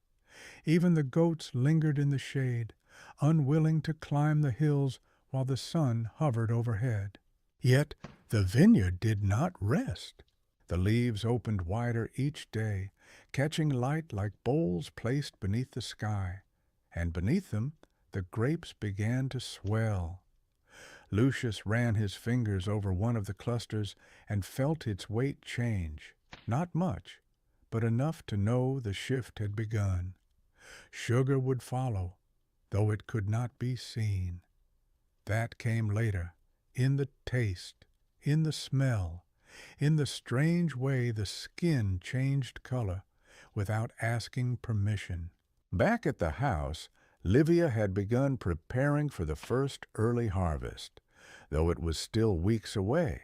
Even the goats lingered in the shade, unwilling to climb the hills while the sun hovered overhead. Yet the vineyard did not rest. The leaves opened wider each day, catching light like bowls placed beneath the sky, and beneath them the grapes began to swell. Lucius ran his fingers over one of the clusters and felt its weight change, not much, but enough to know the shift had begun. Sugar would follow, though it could not be seen. That came later, in the taste, in the smell, in the strange way the skin changed color without asking permission. Back at the house, Livia had begun preparing for the first early harvest, though it was still weeks away.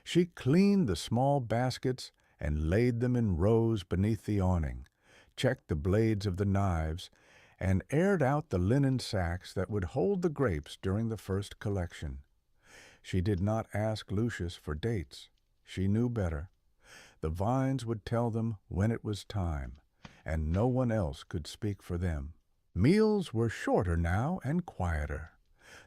She cleaned the small baskets and laid them in rows beneath the awning, checked the blades of the knives, and aired out the linen sacks that would hold the grapes during the first collection. She did not ask Lucius for dates. She knew better. The vines would tell them when it was time, and no one else could speak for them. Meals were shorter now and quieter.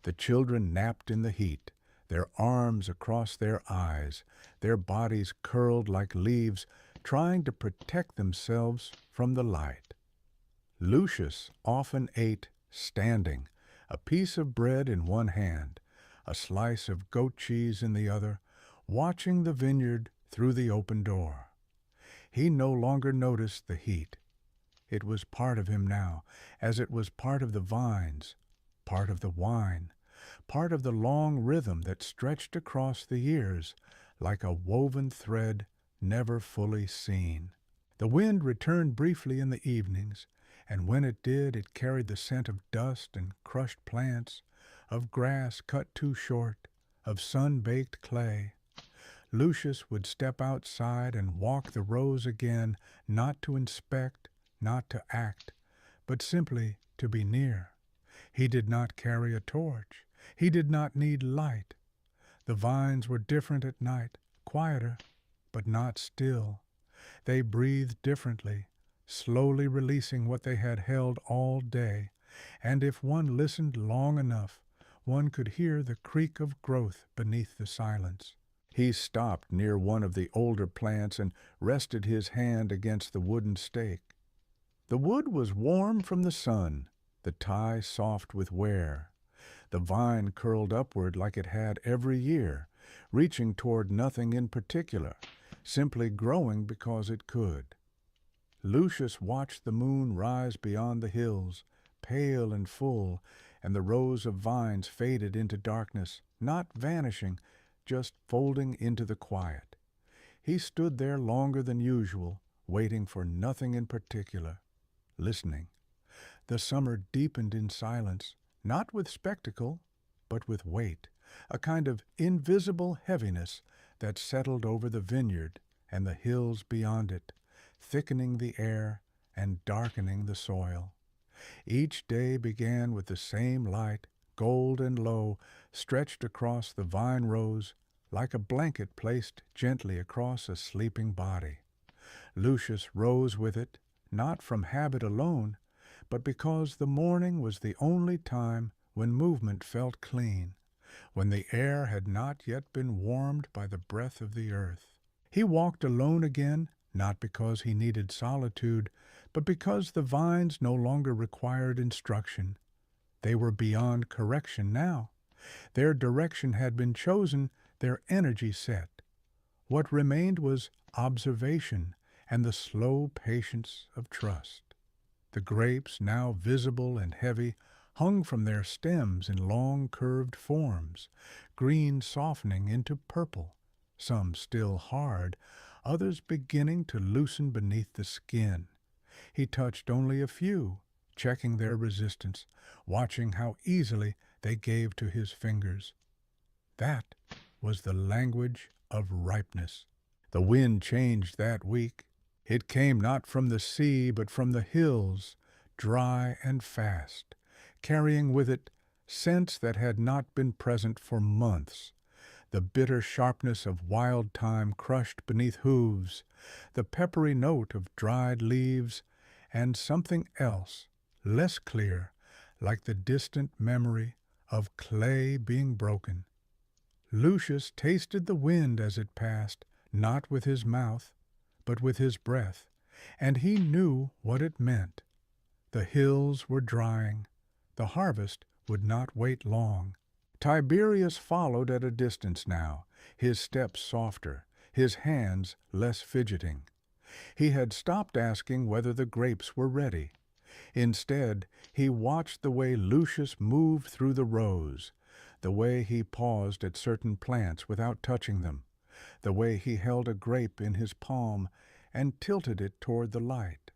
The children napped in the heat, their arms across their eyes, their bodies curled like leaves, trying to protect themselves from the light. Lucius often ate standing, a piece of bread in one hand, a slice of goat cheese in the other, watching the vineyard through the open door. He no longer noticed the heat. It was part of him now, as it was part of the vines, part of the wine, part of the long rhythm that stretched across the years like a woven thread never fully seen. The wind returned briefly in the evenings, and when it did, it carried the scent of dust and crushed plants, of grass cut too short, of sun-baked clay. Lucius would step outside and walk the rows again, not to inspect, not to act, but simply to be near. He did not carry a torch. He did not need light. The vines were different at night, quieter, but not still. They breathed differently, slowly releasing what they had held all day, and if one listened long enough, one could hear the creak of growth beneath the silence. He stopped near one of the older plants and rested his hand against the wooden stake. The wood was warm from the sun, the tie soft with wear. The vine curled upward like it had every year, reaching toward nothing in particular, simply growing because it could. Lucius watched the moon rise beyond the hills, pale and full, and the rows of vines faded into darkness, not vanishing, just folding into the quiet. He stood there longer than usual, waiting for nothing in particular, listening. The summer deepened in silence, not with spectacle, but with weight, a kind of invisible heaviness that settled over the vineyard and the hills beyond it, thickening the air and darkening the soil. Each day began with the same light, gold and low, stretched across the vine rows like a blanket placed gently across a sleeping body. Lucius rose with it, not from habit alone, but because the morning was the only time when movement felt clean, when the air had not yet been warmed by the breath of the earth. He walked alone again, not because he needed solitude, but because the vines no longer required instruction. They were beyond correction now. Their direction had been chosen, their energy set. What remained was observation and the slow patience of trust. The grapes, now visible and heavy, hung from their stems in long curved forms, green softening into purple, some still hard, others beginning to loosen beneath the skin. He touched only a few, checking their resistance, watching how easily they gave to his fingers. That was the language of ripeness. The wind changed that week. It came not from the sea, but from the hills, dry and fast, carrying with it scents that had not been present for months, the bitter sharpness of wild thyme crushed beneath hooves, the peppery note of dried leaves, and something else, less clear, like the distant memory of clay being broken. Lucius tasted the wind as it passed, not with his mouth, but with his breath, and he knew what it meant. The hills were drying. The harvest would not wait long. Tiberius followed at a distance now, his steps softer, his hands less fidgeting. He had stopped asking whether the grapes were ready. Instead, he watched the way Lucius moved through the rows, the way he paused at certain plants without touching them, the way he held a grape in his palm and tilted it toward the light.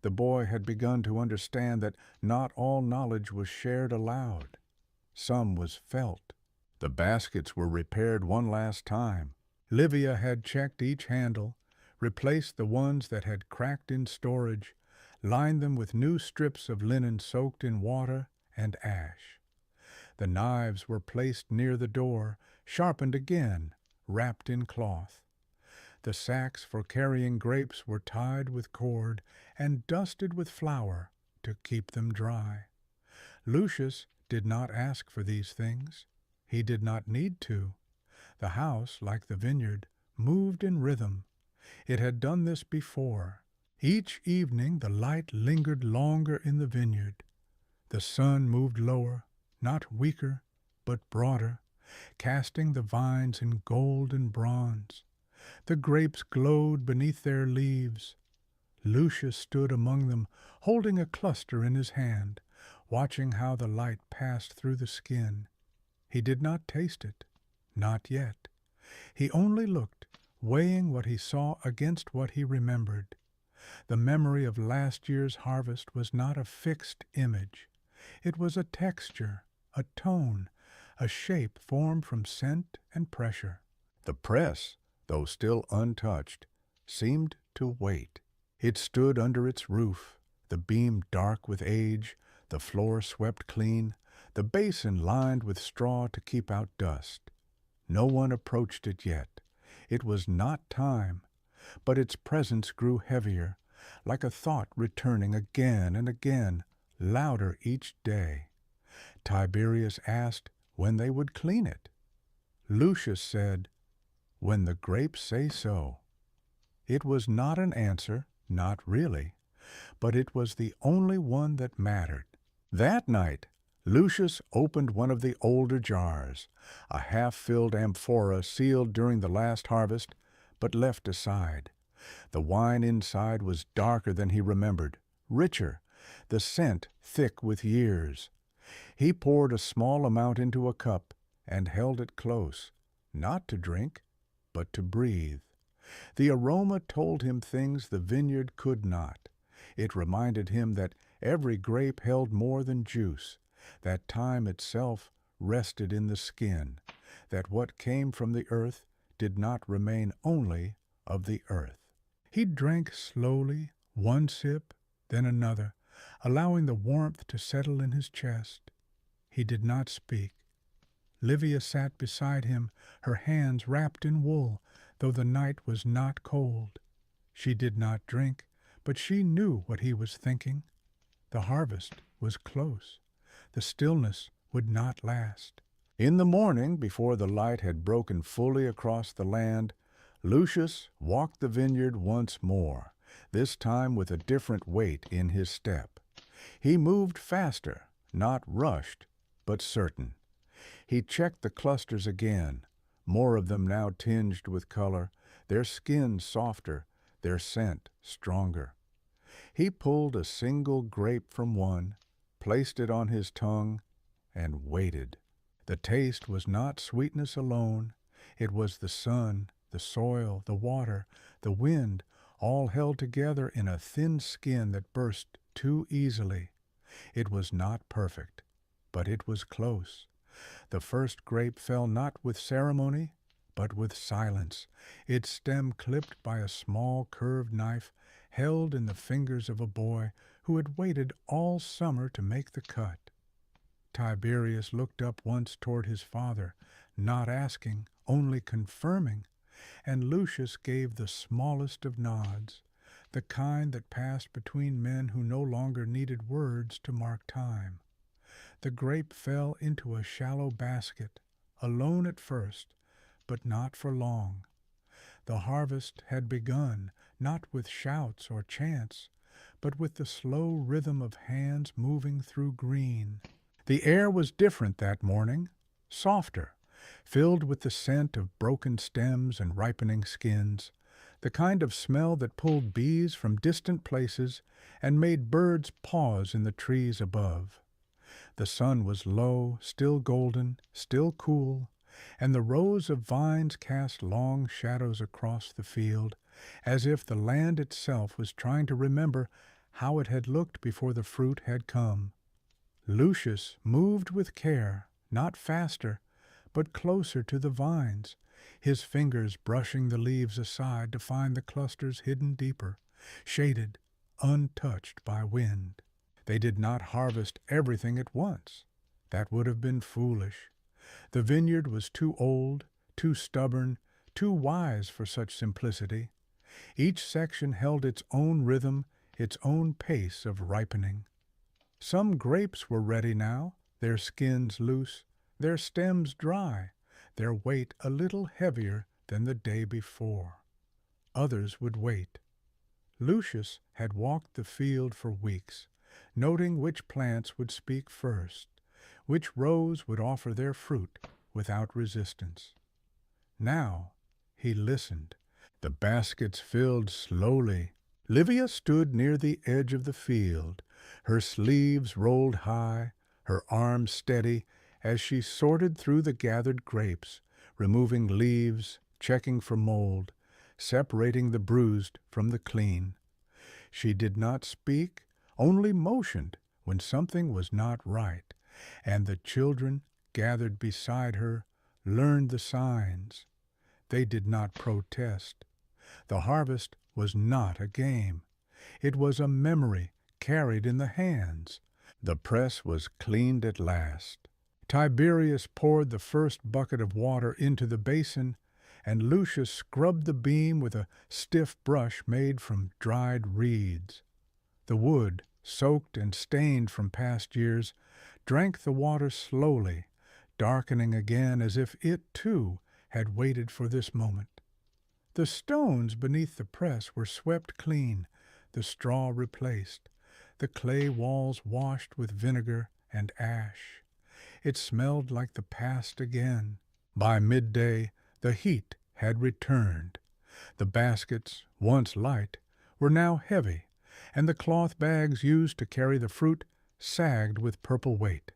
The boy had begun to understand that not all knowledge was shared aloud. Some was felt. The baskets were repaired one last time. Livia had checked each handle, replaced the ones that had cracked in storage, lined them with new strips of linen soaked in water and ash. The knives were placed near the door, sharpened again, wrapped in cloth. The sacks for carrying grapes were tied with cord and dusted with flour to keep them dry. Lucius did not ask for these things. He did not need to. The house, like the vineyard, moved in rhythm. It had done this before. Each evening the light lingered longer in the vineyard. The sun moved lower, not weaker, but broader, casting the vines in gold and bronze. The grapes glowed beneath their leaves. Lucius stood among them, holding a cluster in his hand, watching how the light passed through the skin. He did not taste it, not yet. He only looked, weighing what he saw against what he remembered. The memory of last year's harvest was not a fixed image. It was a texture, a tone, a shape formed from scent and pressure. The press, though still untouched, seemed to wait. It stood under its roof, the beam dark with age, the floor swept clean, the basin lined with straw to keep out dust. No one approached it yet. It was not time, but its presence grew heavier, like a thought returning again and again, louder each day. Tiberius asked when they would clean it. Lucius said, "When the grapes say so." It was not an answer, not really, but it was the only one that mattered. That night, Lucius opened one of the older jars, a half-filled amphora sealed during the last harvest, but left aside. The wine inside was darker than he remembered, richer, the scent thick with years. He poured a small amount into a cup and held it close, not to drink, but to breathe. The aroma told him things the vineyard could not. It reminded him that every grape held more than juice, that time itself rested in the skin, that what came from the earth did not remain only of the earth. He drank slowly, one sip, then another, allowing the warmth to settle in his chest. He did not speak. Livia sat beside him, her hands wrapped in wool, though the night was not cold. She did not drink, but she knew what he was thinking. The harvest was close. The stillness would not last. In the morning, before the light had broken fully across the land, Lucius walked the vineyard once more, this time with a different weight in his step. He moved faster, not rushed, but certain. He checked the clusters again, more of them now tinged with color, their skin softer, their scent stronger. He pulled a single grape from one, placed it on his tongue, and waited. The taste was not sweetness alone. It was the sun, the soil, the water, the wind, all held together in a thin skin that burst too easily. It was not perfect, but it was close. The first grape fell not with ceremony, but with silence, its stem clipped by a small curved knife held in the fingers of a boy who had waited all summer to make the cut. Tiberius looked up once toward his father, not asking, only confirming, and Lucius gave the smallest of nods, the kind that passed between men who no longer needed words to mark time. The grape fell into a shallow basket, alone at first, but not for long. The harvest had begun, not with shouts or chants, but with the slow rhythm of hands moving through green. The air was different that morning, softer, filled with the scent of broken stems and ripening skins, the kind of smell that pulled bees from distant places and made birds pause in the trees above. The sun was low, still golden, still cool, and the rows of vines cast long shadows across the field, as if the land itself was trying to remember how it had looked before the fruit had come. Lucius moved with care, not faster, but closer to the vines, his fingers brushing the leaves aside to find the clusters hidden deeper, shaded, untouched by wind. They did not harvest everything at once. That would have been foolish. The vineyard was too old, too stubborn, too wise for such simplicity. Each section held its own rhythm, its own pace of ripening. Some grapes were ready now, their skins loose, their stems dry, their weight a little heavier than the day before. Others would wait. Lucius had walked the field for weeks, noting which plants would speak first, which rows would offer their fruit without resistance. Now he listened. The baskets filled slowly. Livia stood near the edge of the field, her sleeves rolled high, her arms steady as she sorted through the gathered grapes, removing leaves, checking for mold, separating the bruised from the clean. She did not speak, only motioned when something was not right, and the children, gathered beside her, learned the signs. They did not protest. The harvest was not a game. It was a memory carried in the hands. The press was cleaned at last. Tiberius poured the first bucket of water into the basin, and Lucius scrubbed the beam with a stiff brush made from dried reeds. The wood, soaked and stained from past years, drank the water slowly, darkening again as if it, too, had waited for this moment. The stones beneath the press were swept clean, the straw replaced, the clay walls washed with vinegar and ash. It smelled like the past again. By midday, the heat had returned. The baskets, once light, were now heavy, and the cloth bags used to carry the fruit sagged with purple weight.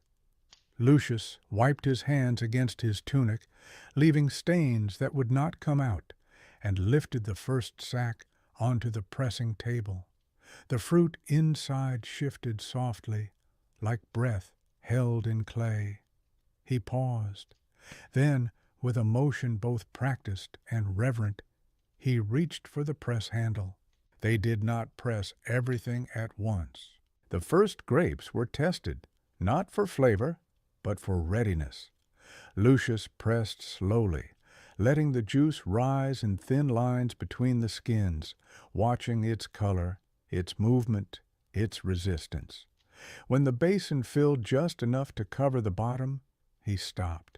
Lucius wiped his hands against his tunic, leaving stains that would not come out, and lifted the first sack onto the pressing table. The fruit inside shifted softly, like breath held in clay. He paused. Then, with a motion both practiced and reverent, he reached for the press handle. They did not press everything at once. The first grapes were tested, not for flavor, but for readiness. Lucius pressed slowly, letting the juice rise in thin lines between the skins, watching its color, its movement, its resistance. When the basin filled just enough to cover the bottom, he stopped.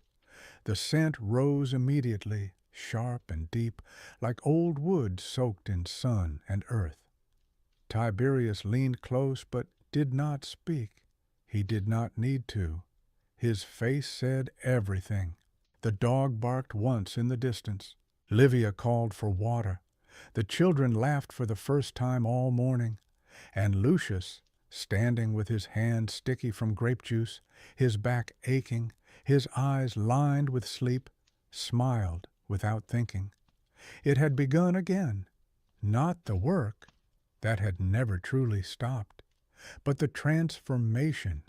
The scent rose immediately, sharp and deep, like old wood soaked in sun and earth. Tiberius leaned close but did not speak. He did not need to. His face said everything. The dog barked once in the distance. Livia called for water. The children laughed for the first time all morning. And Lucius, standing with his hands sticky from grape juice, his back aching, his eyes lined with sleep, smiled without thinking. It had begun again. Not the work, that had never truly stopped, but the transformation,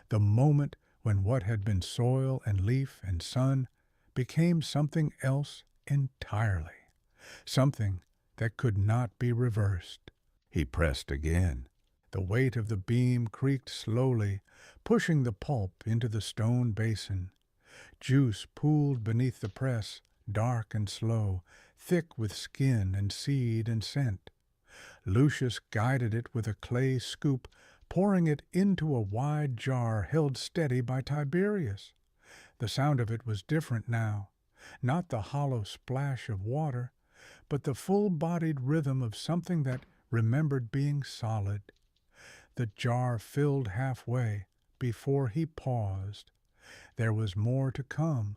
the moment when what had been soil and leaf and sun became something else entirely, something that could not be reversed. He pressed again. The weight of the beam creaked slowly, pushing the pulp into the stone basin. Juice pooled beneath the press, dark and slow, thick with skin and seed and scent. Lucius guided it with a clay scoop, pouring it into a wide jar held steady by Tiberius. The sound of it was different now, not the hollow splash of water, but the full-bodied rhythm of something that remembered being solid. The jar filled halfway before he paused. There was more to come,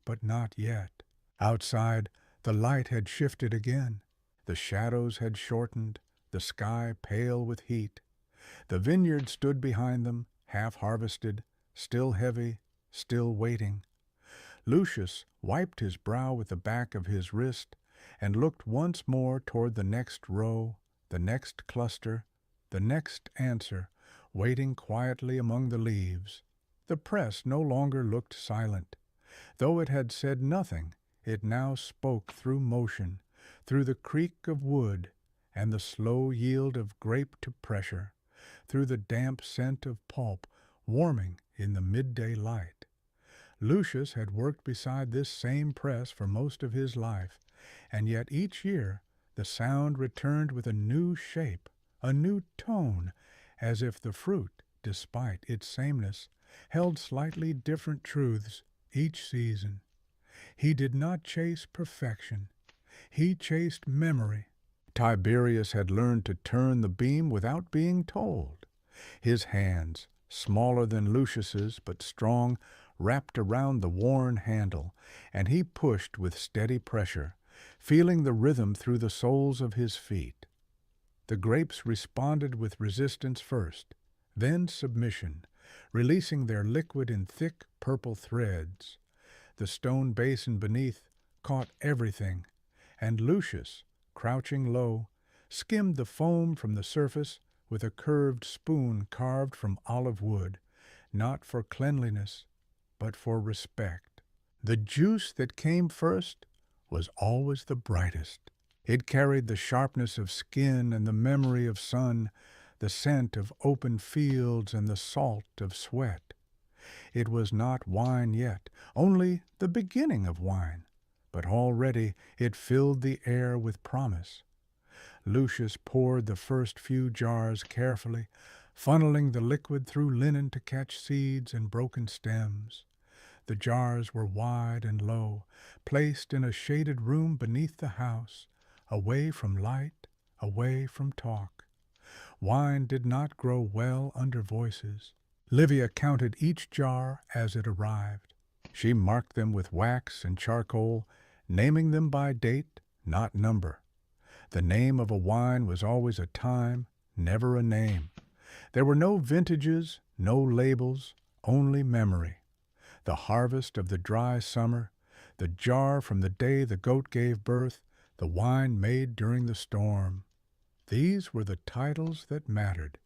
but not yet. Outside, the light had shifted again. The shadows had shortened, the sky pale with heat. The vineyard stood behind them, half-harvested, still heavy, still waiting. Lucius wiped his brow with the back of his wrist and looked once more toward the next row, the next cluster, the next answer, waiting quietly among the leaves. The press no longer looked silent. Though it had said nothing, it now spoke through motion, through the creak of wood and the slow yield of grape to pressure, through the damp scent of pulp warming in the midday light. Lucius had worked beside this same press for most of his life, and yet each year the sound returned with a new shape, a new tone, as if the fruit, despite its sameness, held slightly different truths each season. He did not chase perfection. He chased memory. Tiberius had learned to turn the beam without being told. His hands, smaller than Lucius's but strong, wrapped around the worn handle, and he pushed with steady pressure, feeling the rhythm through the soles of his feet. The grapes responded with resistance first, then submission, releasing their liquid in thick purple threads. The stone basin beneath caught everything, and Lucius, crouching low, skimmed the foam from the surface with a curved spoon carved from olive wood, not for cleanliness, but for respect. The juice that came first was always the brightest. It carried the sharpness of skin and the memory of sun, the scent of open fields and the salt of sweat. It was not wine yet, only the beginning of wine, but already it filled the air with promise. Lucius poured the first few jars carefully, funneling the liquid through linen to catch seeds and broken stems. The jars were wide and low, placed in a shaded room beneath the house, away from light, away from talk. Wine did not grow well under voices. Livia counted each jar as it arrived. She marked them with wax and charcoal, naming them by date, not number. The name of a wine was always a time, never a name. There were no vintages, no labels, only memory. The harvest of the dry summer, the jar from the day the goat gave birth, the wine made during the storm. These were the titles that mattered.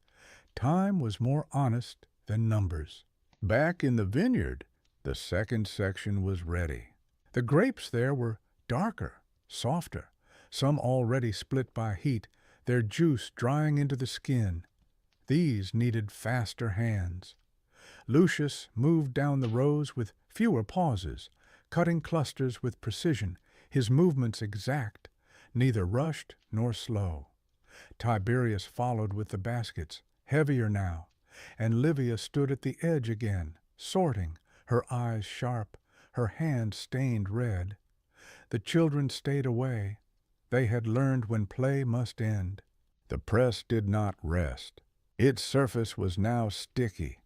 Time was more honest than numbers. Back in the vineyard, the second section was ready. The grapes there were darker, softer, some already split by heat, their juice drying into the skin. These needed faster hands. Lucius moved down the rows with fewer pauses, cutting clusters with precision, his movements exact, neither rushed nor slow. Tiberius followed with the baskets, heavier now, and Livia stood at the edge again, sorting, her eyes sharp, her hands stained red. The children stayed away. They had learned when play must end. The press did not rest. Its surface was now sticky,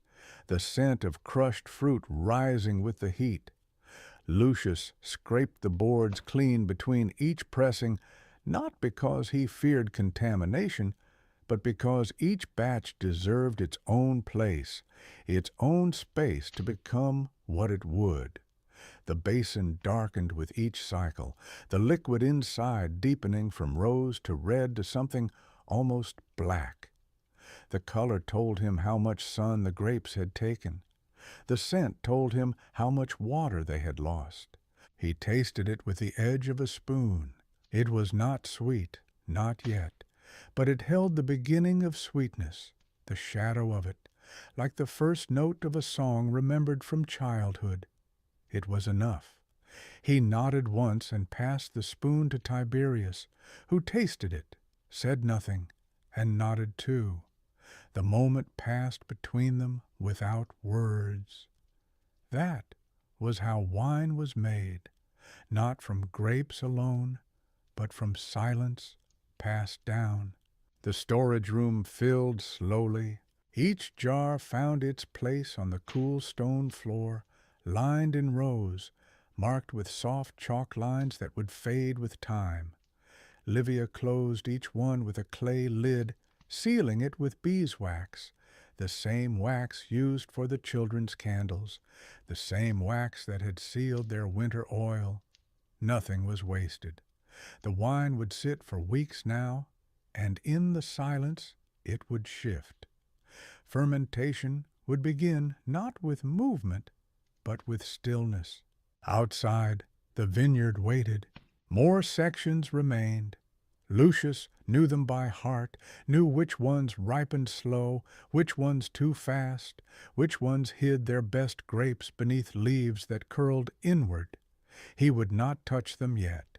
the scent of crushed fruit rising with the heat. Lucius scraped the boards clean between each pressing, not because he feared contamination, but because each batch deserved its own place, its own space to become what it would. The basin darkened with each cycle, the liquid inside deepening from rose to red to something almost black. The color told him how much sun the grapes had taken. The scent told him how much water they had lost. He tasted it with the edge of a spoon. It was not sweet, not yet, but it held the beginning of sweetness, the shadow of it, like the first note of a song remembered from childhood. It was enough. He nodded once and passed the spoon to Tiberius, who tasted it, said nothing, and nodded too. The moment passed between them without words. That was how wine was made, not from grapes alone, but from silence passed down. The storage room filled slowly. Each jar found its place on the cool stone floor, lined in rows, marked with soft chalk lines that would fade with time. Livia closed each one with a clay lid, sealing it with beeswax, the same wax used for the children's candles, the same wax that had sealed their winter oil. Nothing was wasted. The wine would sit for weeks now, and in the silence it would shift. Fermentation would begin not with movement, but with stillness. Outside, the vineyard waited. More sections remained. Lucius knew them by heart, knew which ones ripened slow, which ones too fast, which ones hid their best grapes beneath leaves that curled inward. He would not touch them yet.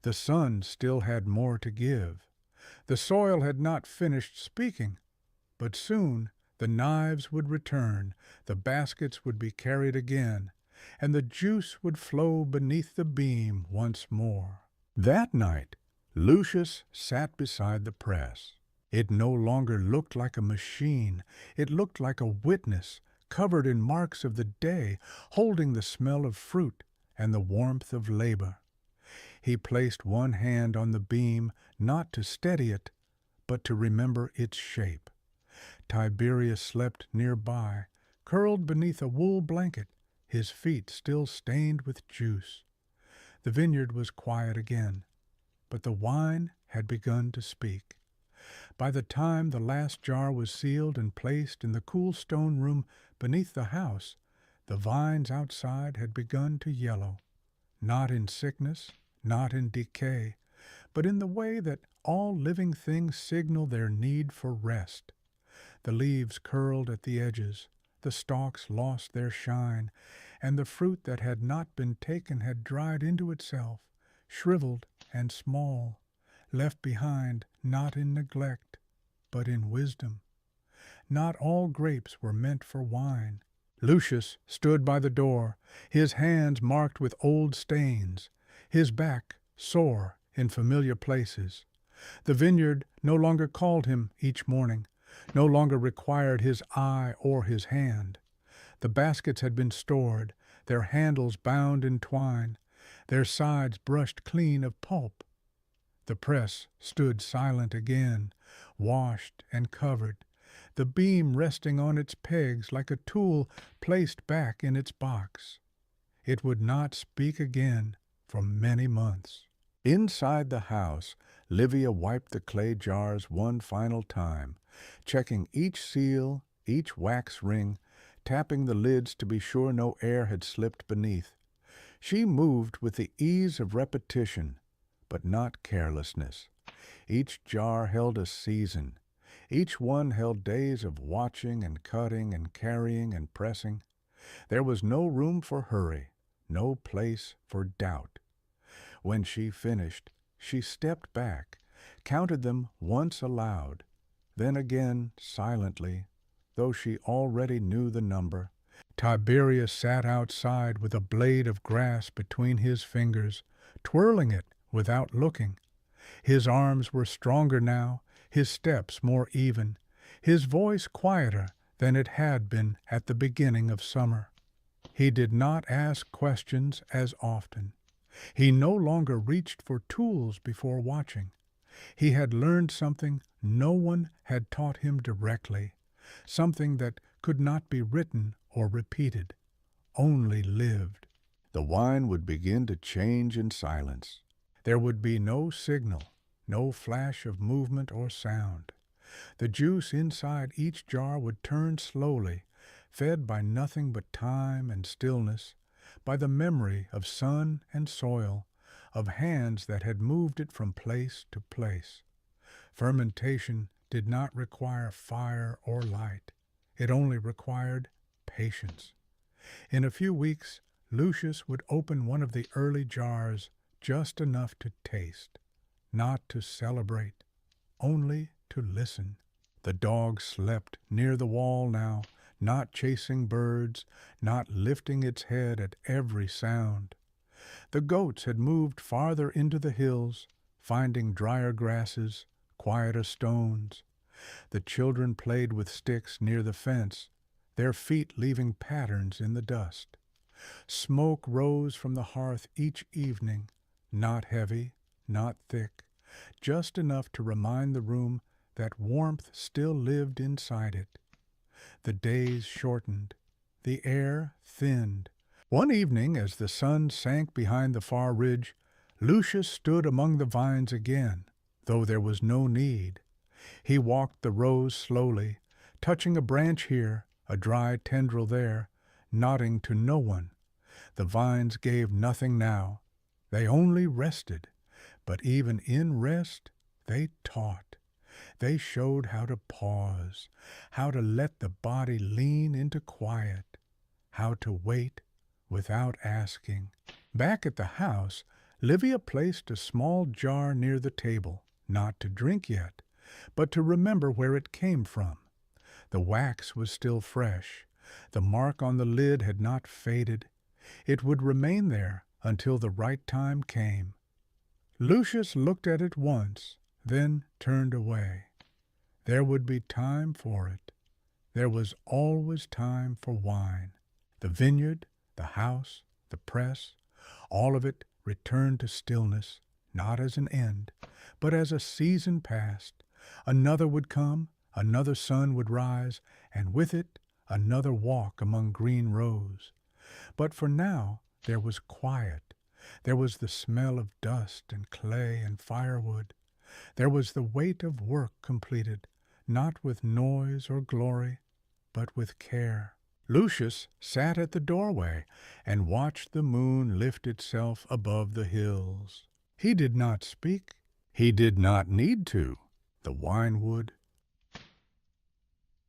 The sun still had more to give. The soil had not finished speaking, but soon the knives would return, the baskets would be carried again, and the juice would flow beneath the beam once more. That night, Lucius sat beside the press. It no longer looked like a machine. It looked like a witness, covered in marks of the day, holding the smell of fruit and the warmth of labor. He placed one hand on the beam, not to steady it, but to remember its shape. Tiberius slept nearby, curled beneath a wool blanket, his feet still stained with juice. The vineyard was quiet again, but the wine had begun to speak. By the time the last jar was sealed and placed in the cool stone room beneath the house, the vines outside had begun to yellow, not in sickness, not in decay, but in the way that all living things signal their need for rest. The leaves curled at the edges, the stalks lost their shine, and the fruit that had not been taken had dried into itself, shriveled and small, left behind not in neglect, but in wisdom. Not all grapes were meant for wine. Lucius stood by the door, his hands marked with old stains, his back sore in familiar places. The vineyard no longer called him each morning, no longer required his eye or his hand. The baskets had been stored, their handles bound in twine, their sides brushed clean of pulp. The press stood silent again, washed and covered, the beam resting on its pegs like a tool placed back in its box. It would not speak again for many months. Inside the house, Livia wiped the clay jars one final time, checking each seal, each wax ring, tapping the lids to be sure no air had slipped beneath. She moved with the ease of repetition, but not carelessness. Each jar held a season. Each one held days of watching and cutting and carrying and pressing. There was no room for hurry, no place for doubt. When she finished, she stepped back, counted them once aloud, then again silently, though she already knew the number. Tiberius sat outside with a blade of grass between his fingers, twirling it without looking. His arms were stronger now, his steps more even, his voice quieter than it had been at the beginning of summer. He did not ask questions as often. He no longer reached for tools before watching. He had learned something no one had taught him directly, something that could not be written or repeated, only lived. The wine would begin to change in silence. There would be no signal, no flash of movement or sound. The juice inside each jar would turn slowly, fed by nothing but time and stillness, by the memory of sun and soil, of hands that had moved it from place to place. Fermentation did not require fire or light. It only required patience. In a few weeks, Lucius would open one of the early jars just enough to taste, not to celebrate, only to listen. The dog slept near the wall now, not chasing birds, not lifting its head at every sound. The goats had moved farther into the hills, finding drier grasses, quieter stones. The children played with sticks near the fence, their feet leaving patterns in the dust. Smoke rose from the hearth each evening, not heavy, not thick, just enough to remind the room that warmth still lived inside it. The days shortened, the air thinned. One evening, as the sun sank behind the far ridge, Lucius stood among the vines again, though there was no need. He walked the rows slowly, touching a branch here, a dry tendril there, nodding to no one. The vines gave nothing now. They only rested, but even in rest they taught. They showed how to pause, how to let the body lean into quiet, how to wait without asking. Back at the house, Livia placed a small jar near the table, not to drink yet, but to remember where it came from. The wax was still fresh. The mark on the lid had not faded. It would remain there until the right time came. Lucius looked at it once, then turned away. There would be time for it. There was always time for wine. The vineyard, the house, the press, all of it returned to stillness, not as an end, but as a season passed. Another would come, another sun would rise, and with it another walk among green rows. But for now there was quiet. There was the smell of dust and clay and firewood. There was the weight of work completed, not with noise or glory, but with care. Lucius sat at the doorway and watched the moon lift itself above the hills. He did not speak. He did not need to. The wine would,